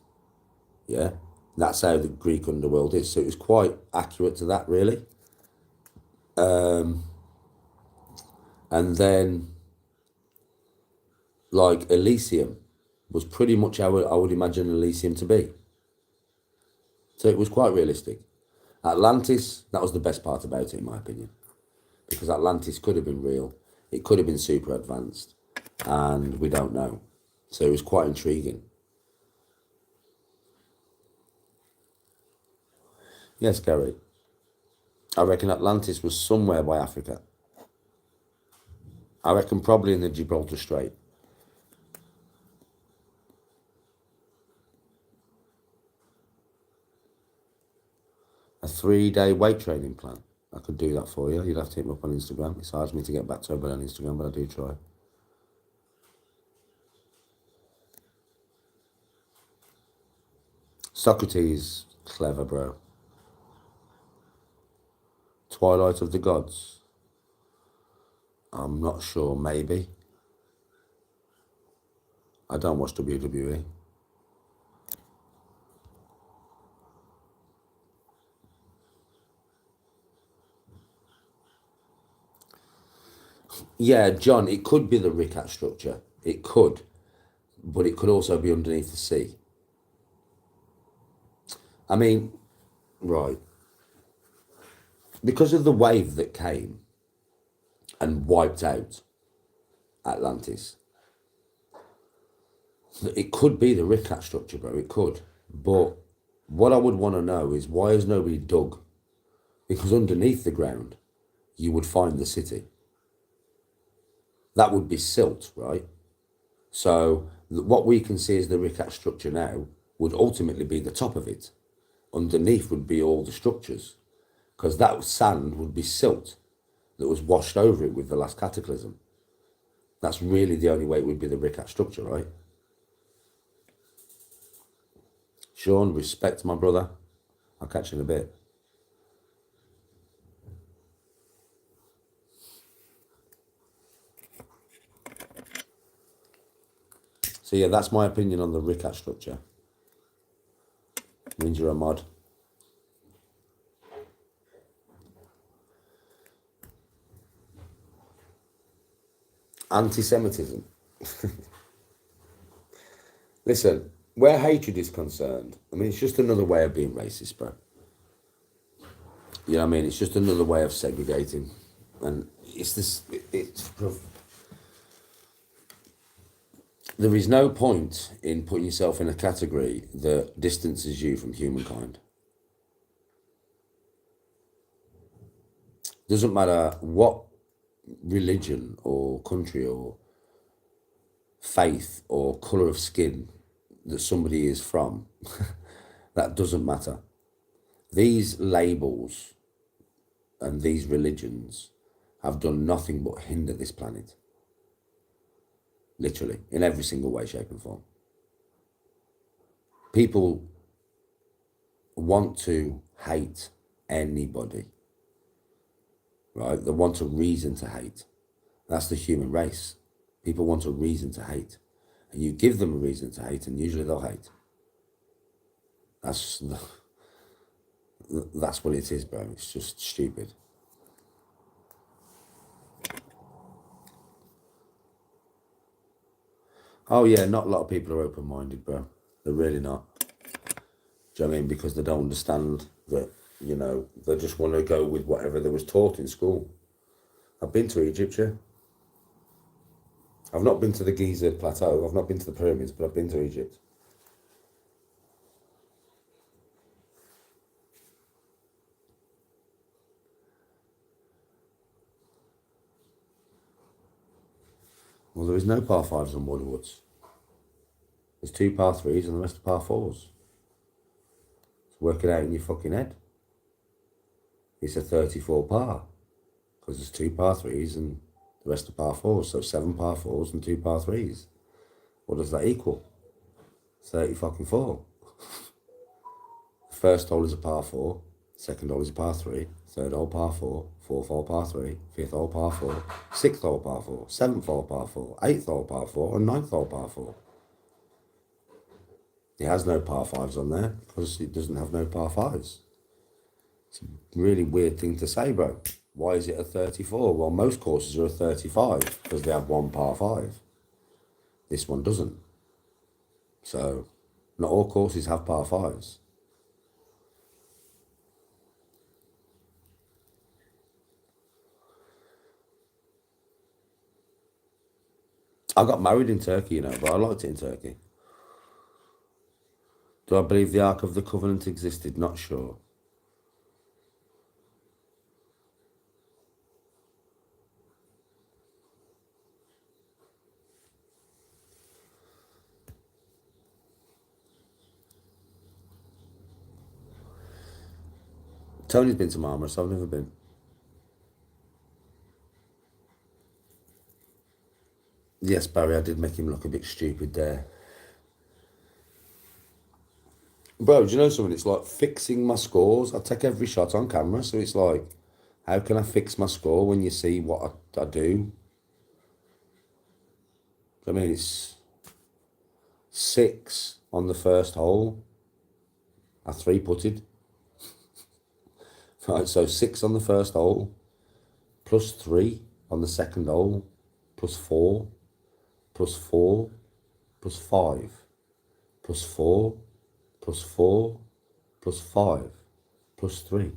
Yeah? That's how the Greek underworld is. So it was quite accurate to that, really. And then, like, Elysium was pretty much how I would imagine Elysium to be. So it was quite realistic. Atlantis, that was the best part about it, in my opinion. Because Atlantis could have been real. It could have been super advanced. And we don't know. So it was quite intriguing. Yes, Gary. I reckon Atlantis was somewhere by Africa. I reckon probably in the Gibraltar Strait. A 3-day weight training plan. I could do that for you. You'd have to hit me up on Instagram. It's hard for me to get back to everybody on Instagram, but I do try. Socrates, clever, bro. Twilight of the Gods. I'm not sure, maybe. I don't watch WWE. Yeah, John, it could be the Ricat structure. It could. But it could also be underneath the sea. I mean, right. Because of the wave that came and wiped out Atlantis, it could be the Ricat structure, bro. It could. But what I would want to know is, why has nobody dug? Because underneath the ground, you would find the city. That would be silt, right? So what we can see as the Ricat structure now would ultimately be the top of it. Underneath would be all the structures, because that sand would be silt that was washed over it with the last cataclysm. That's really the only way it would be the Ricat structure, right? Sean, respect my brother. I'll catch you in a bit. So yeah, that's my opinion on the Ricat structure. Means you're a mod. Anti-Semitism. Listen, where hatred is concerned, I mean, it's just another way of being racist, bro. You know what I mean? It's just another way of segregating. And it's this, there is no point in putting yourself in a category that distances you from humankind. Doesn't matter what religion or country or faith or colour of skin that somebody is from, that doesn't matter. These labels and these religions have done nothing but hinder this planet. Literally, in every single way, shape and form. People want to hate anybody, right? They want a reason to hate. That's the human race. People want a reason to hate. And you give them a reason to hate, and usually they'll hate. That's what it is, bro. It's just stupid. Oh yeah, not a lot of people are open-minded, bro. They're really not. Do you know what I mean? Because they don't understand that, you know, they just want to go with whatever they was taught in school. I've been to Egypt, yeah. I've not been to the Giza Plateau. I've not been to the pyramids, but I've been to Egypt. Well, there is no par 5s on Woodwards. There's 2 par 3s and the rest are par 4s. So work it out in your fucking head. It's a 34 par. Because there's 2 par 3s and the rest are par 4s. So 7 par 4s and 2 par 3s. What does that equal? 30 fucking 4. First hole is a par 4. Second hole is a par 3. Third hole par 4. Fourth hole par 3. Fifth hole par 4. Sixth hole par 4. Seventh hole par 4. Eighth hole par 4. And ninth hole par 4. It has no par 5s on there because it doesn't have no par 5s. It's a really weird thing to say, bro. Why is it a 34? Well, most courses are a 35 because they have 1 par 5. This one doesn't. So, not all courses have par 5s. I got married in Turkey, you know, but I liked it in Turkey. Do I believe the Ark of the Covenant existed? Not sure. Tony's been to Marmaris, I've never been. Yes, Barry, I did make him look a bit stupid there. Bro, do you know something? It's like fixing my scores. I take every shot on camera, so it's like, how can I fix my score when you see what I do? I mean, it's 6 on the first hole. I 3-putted. Right, so 6 on the first hole, plus 3 on the second hole, plus 4, plus 4, plus 5, plus 4, plus 4, plus 5, plus 3.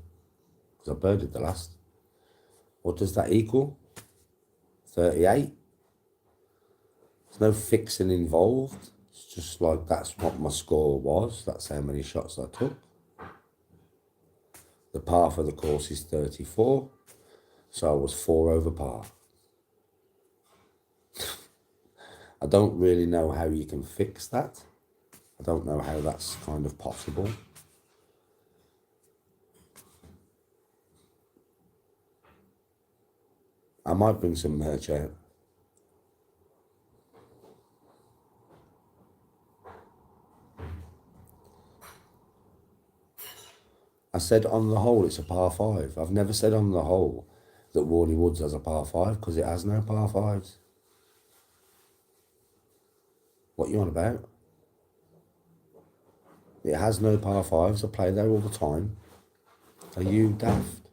Because I birdied the last. What does that equal? 38. There's no fixing involved. It's just like that's what my score was. That's how many shots I took. The par for the course is 34. So I was 4 over par. I don't really know how you can fix that. I don't know how that's kind of possible. I might bring some merch out. I said on the whole it's a par 5. I've never said on the whole that Warney Woods has a par 5 because it has no par 5s. What you on about? It has no par 5s. I play there all the time. Are you daft?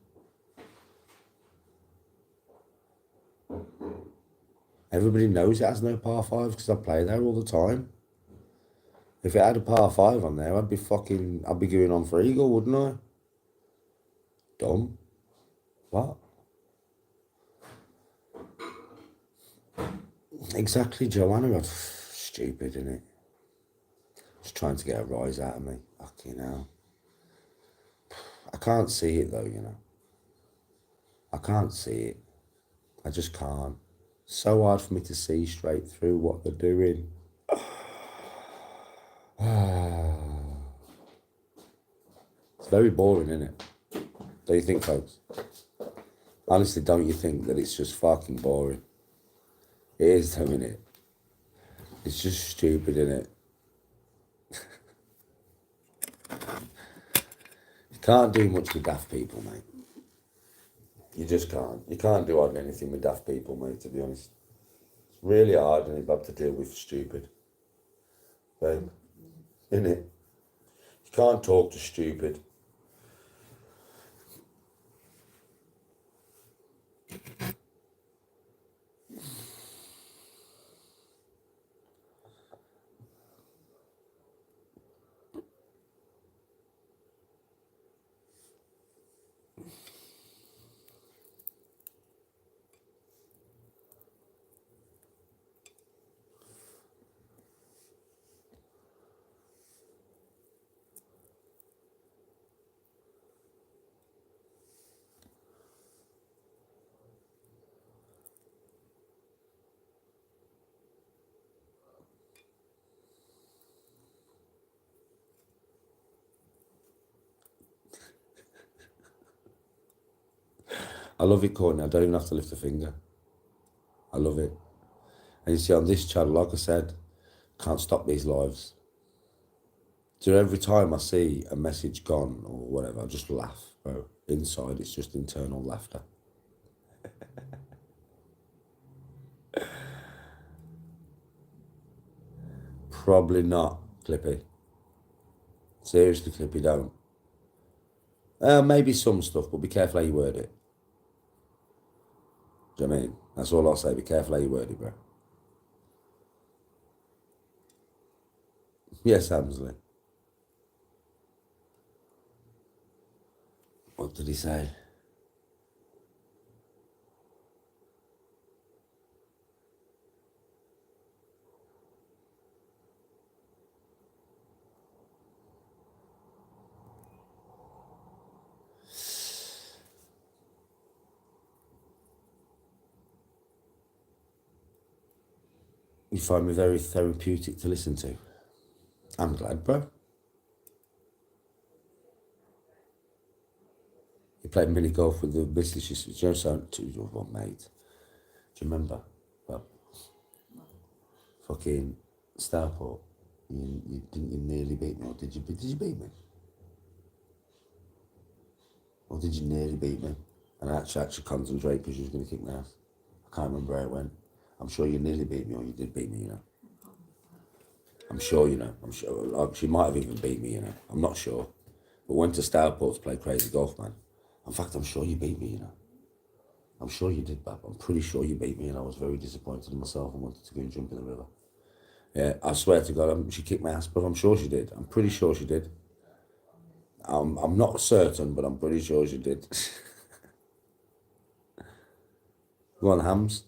Everybody knows it has no par 5s because I play there all the time. If it had a par 5 on there, I'd be going on for eagle, wouldn't I? Dumb. What? Exactly, Joanna. Stupid, innit? Just trying to get a rise out of me. Fucking hell. I can't see it though, you know. I can't see it. I just can't. So hard for me to see straight through what they're doing. It's very boring, isn't it? Don't you think, folks? Honestly, don't you think that it's just fucking boring? It is, though, isn't it? It's just stupid, isn't it? You can't do much with daft people, mate. You just can't. You can't do hardly anything with daft people, mate, to be honest. It's really hard and you've to deal with stupid. Babe, isn't it? You can't talk to stupid. I love it, Courtney. I don't even have to lift a finger. I love it. And you see, on this channel, like I said, can't stop these lives. So every time I see a message gone or whatever, I just laugh, bro. Inside, it's just internal laughter. Probably not, Clippy. Seriously, Clippy, don't. Maybe some stuff, but be careful how you word it. Do you know what I mean? That's all I'll say. Be careful how you word it, bro. Yes, Hamsley. What did he say? You find me very therapeutic to listen to. I'm glad, bro. He played mini golf with the missus. She said, "You know, so one mate. Do you remember? Well, fucking Starport. You nearly beat me, or did you beat me? Or did you nearly beat me? And I actually concentrate because you was going to kick my ass. I can't remember how it went. I'm sure you nearly beat me, or you did beat me, you know. I'm sure, you know. I'm sure. Like, she might have even beat me, you know. I'm not sure. But went to Stourport to play crazy golf, man. In fact, I'm sure you beat me, you know. I'm sure you did, Bab. I'm pretty sure you beat me, and I was very disappointed in myself and wanted to go and jump in the river. Yeah, I swear to God, she kicked my ass, but I'm sure she did. I'm pretty sure she did. I'm not certain, but I'm pretty sure she did. Go on, Hams.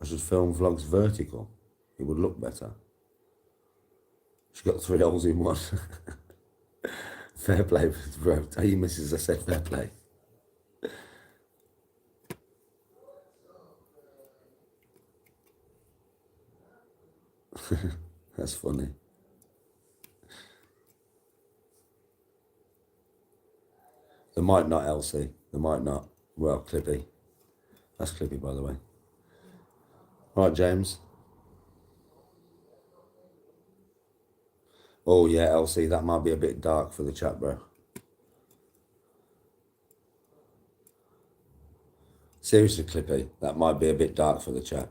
I should film vlogs vertical. It would look better. She got 3 holes in one. Fair play, bro. Tell your missus I said fair play. That's funny. They might not, Elsie. They might not. Well, Clippy. That's Clippy, by the way. Right, James. Oh, yeah, Elsie, that might be a bit dark for the chat, bro. Seriously, Clippy, that might be a bit dark for the chat.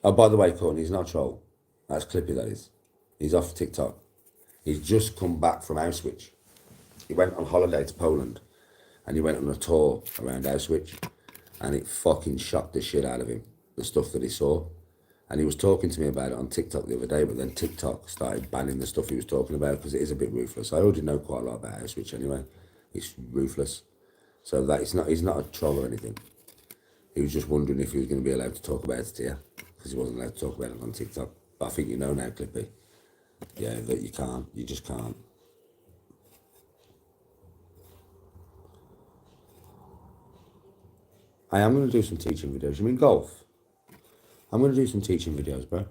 Oh, by the way, Courtney, he's not a troll. That's Clippy, that is. He's off TikTok. He's just come back from Auschwitz. He went on holiday to Poland, and he went on a tour around Auschwitz, and it fucking shocked the shit out of him, the stuff that he saw. And he was talking to me about it on TikTok the other day, but then TikTok started banning the stuff he was talking about because it is a bit ruthless. I already know quite a lot about Auschwitz anyway. It's ruthless. So that he's not a troll or anything. He was just wondering if he was going to be allowed to talk about it here, because he wasn't allowed to talk about it on TikTok. But I think you know now, Clippy. Yeah, that you can't. You just can't. I am going to do some teaching videos. You mean golf? I'm going to do some teaching videos, bro,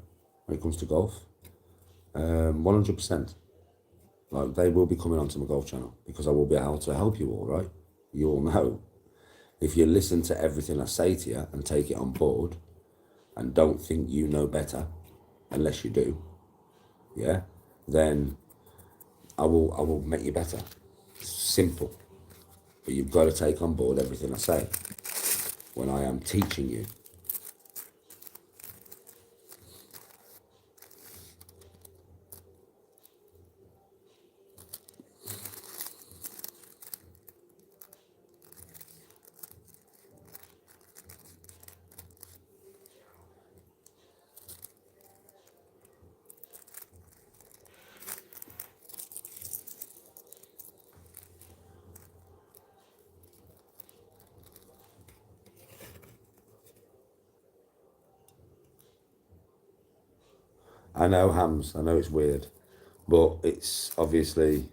when it comes to golf. 100%. Like, they will be coming onto my golf channel because I will be able to help you all, right? You all know. If you listen to everything I say to you and take it on board and don't think you know better, unless you do, yeah, then I will make you better. Simple. But you've got to take on board everything I say when I am teaching you. I know, Hams, I know it's weird, but it's obviously,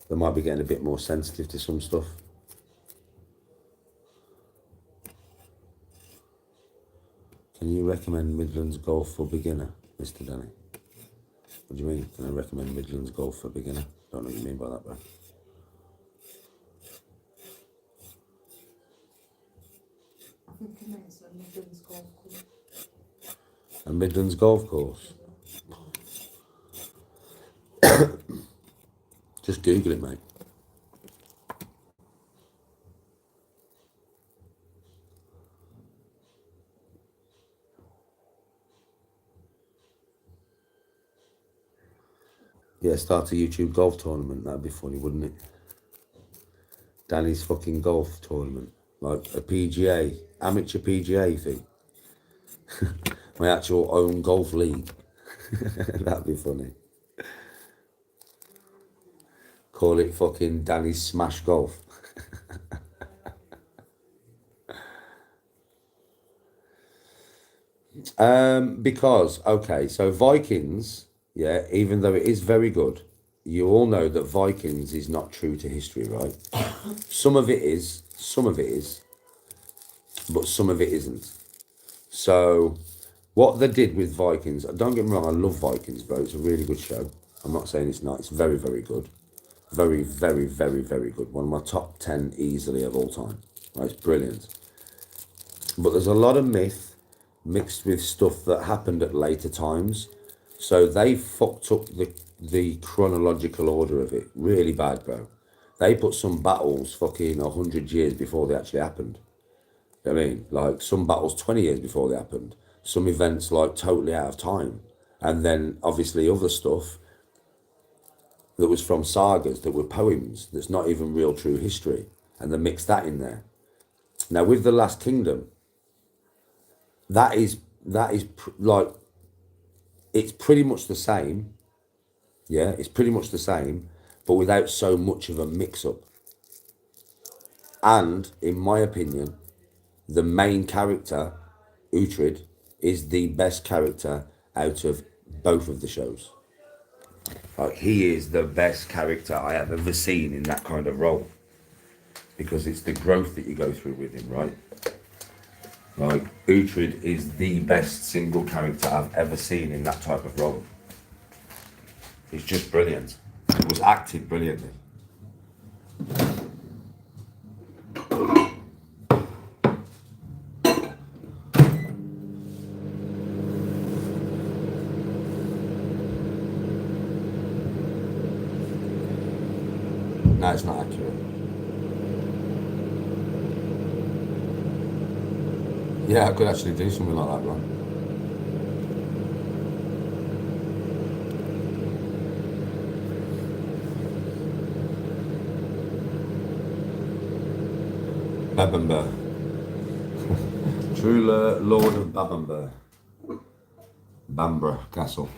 they might be getting a bit more sensitive to some stuff. Can you recommend Midlands golf for beginner, Mr. Danny? What do you mean? Can I recommend Midlands golf for beginner? Don't know what you mean by that, bro. I think he means a Midlands golf course. A Midlands golf course? Just Google it, mate. Yeah, start a YouTube golf tournament. That'd be funny, wouldn't it? Danny's fucking golf tournament. Like a PGA, amateur PGA thing. My actual own golf league. That'd be funny. Call it fucking Danny's Smash Golf. Because, okay, so Vikings, yeah, even though it is very good, you all know that Vikings is not true to history, right? Some of it is, but some of it isn't. So, what they did with Vikings, don't get me wrong, I love Vikings, bro. It's a really good show. I'm not saying it's not. It's very, very good. Very, very, very, very good. One of my top 10 easily of all time. Right, it's brilliant. But there's a lot of myth mixed with stuff that happened at later times. So they fucked up the chronological order of it really bad, bro. They put some battles fucking 100 years before they actually happened. You know what I mean? Like some battles 20 years before they happened. Some events like totally out of time. And then obviously other stuff that was from sagas, that were poems, that's not even real true history. And they mixed that in there. Now with The Last Kingdom, that is like, it's pretty much the same. Yeah, it's pretty much the same, but without so much of a mix-up. And, in my opinion, the main character, Uhtred, is the best character out of both of the shows. Like, he is the best character I have ever seen in that kind of role. Because it's the growth that you go through with him, right? Like, Uhtred is the best single character I've ever seen in that type of role. He's just brilliant. It was acted brilliantly. No, it's not accurate. Yeah, I could actually do something like that, bro. Babember. True Lord of Babember. Bamborough Castle.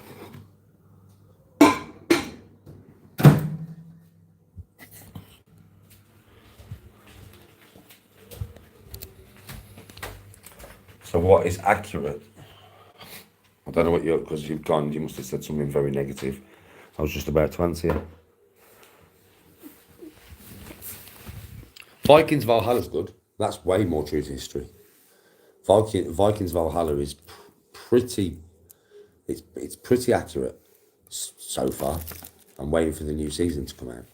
So what is accurate? I don't know what you're, because you've gone, you must have said something very negative. I was just about to answer you. Vikings Valhalla's good. That's way more true to history. Vikings Valhalla is pretty, it's pretty accurate so far. I'm waiting for the new season to come out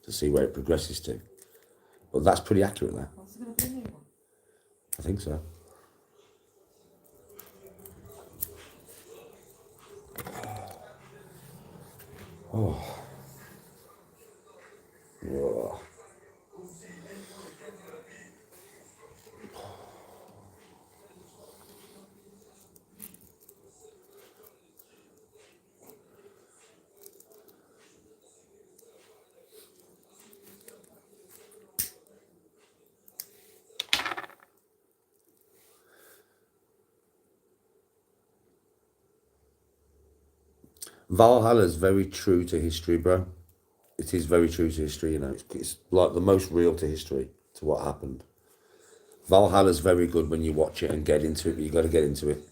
to see where it progresses to. But that's pretty accurate there. What's going to be a new one? I think so. Oh. Whoa. Valhalla's very true to history, bro. It is very true to history, you know. It's like the most real to history, to what happened. Valhalla's very good when you watch it and get into it, but you got to get into it.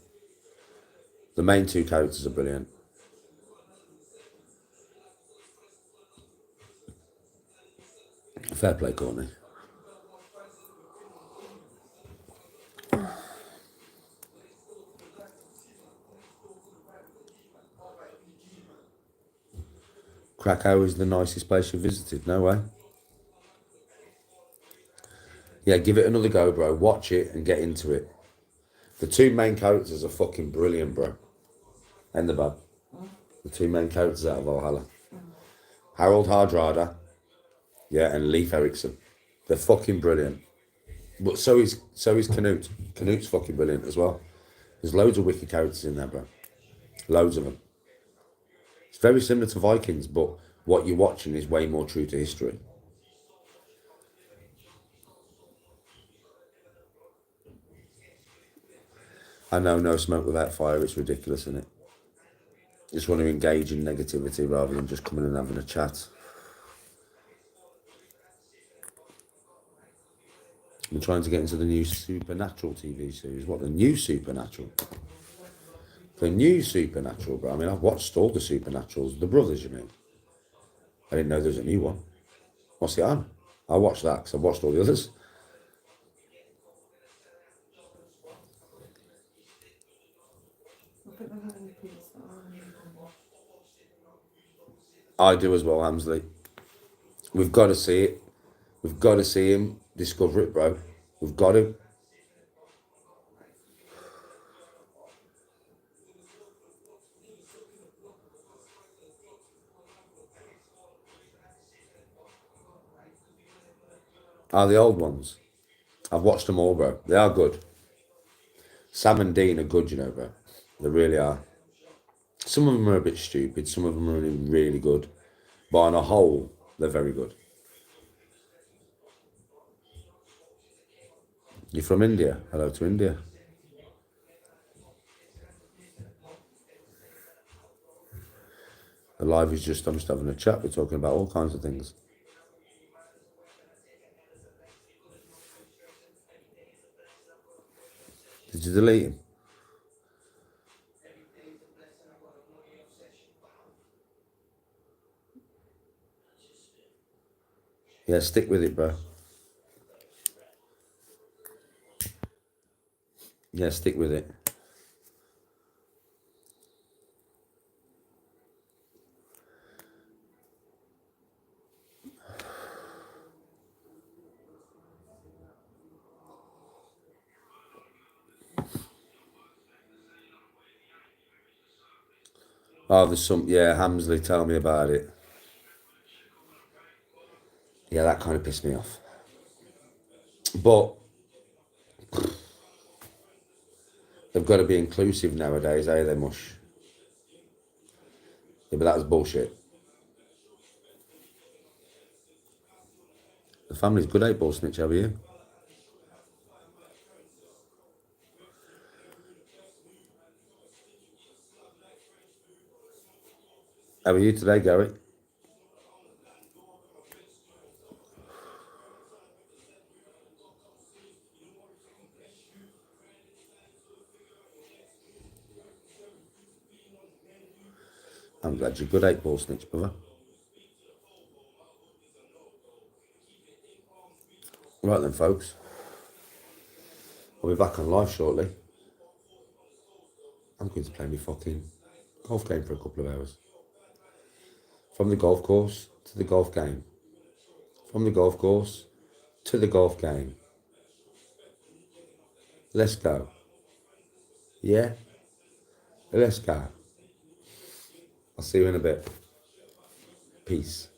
The main two characters are brilliant. Fair play, Courtney. Krakow is the nicest place you visited, no way. Yeah, give it another go, bro. Watch it and get into it. The two main characters are fucking brilliant, bro. And the bud. The two main characters out of Valhalla. Harold Hardrada, yeah, and Leif Erikson. They're fucking brilliant. But so is Canute. Canute's fucking brilliant as well. There's loads of wicked characters in there, bro. Loads of them. It's very similar to Vikings, but what you're watching is way more true to history. I know, no smoke without fire, it's ridiculous, isn't it? Just want to engage in negativity rather than just coming and having a chat. I'm trying to get into the new Supernatural TV series. What, the new Supernatural? The new Supernatural, bro. I mean, I've watched all the Supernaturals. The Brothers, you mean? I didn't know there was a new one. What's it on? I'll watch that because I've watched all the others. I do as well, Hamsley. We've got to see it. We've got to see him discover it, bro. We've got to. Are the old ones? I've watched them all, bro. They are good. Sam and Dean are good, you know, bro. They really are. Some of them are a bit stupid. Some of them are really, really good. But on a whole, they're very good. You're from India? Hello to India. The live is just, I'm just having a chat. We're talking about all kinds of things. Did you delete him? Yeah, stick with it, bro. Yeah, stick with it. Oh, there's some, yeah, Hamsley, tell me about it. Yeah, that kind of pissed me off. But they've got to be inclusive nowadays, eh? They mush. Yeah, but that was bullshit. The family's good, eh, Ball Snitch? How are you? How are you today, Gary? I'm glad you're good, 8 Ball Snitch, brother. Right then, folks. I'll be back on live shortly. I'm going to play my fucking golf game for a couple of hours. From the golf course to the golf game. From the golf course to the golf game. Let's go. Yeah? Let's go. I'll see you in a bit. Peace.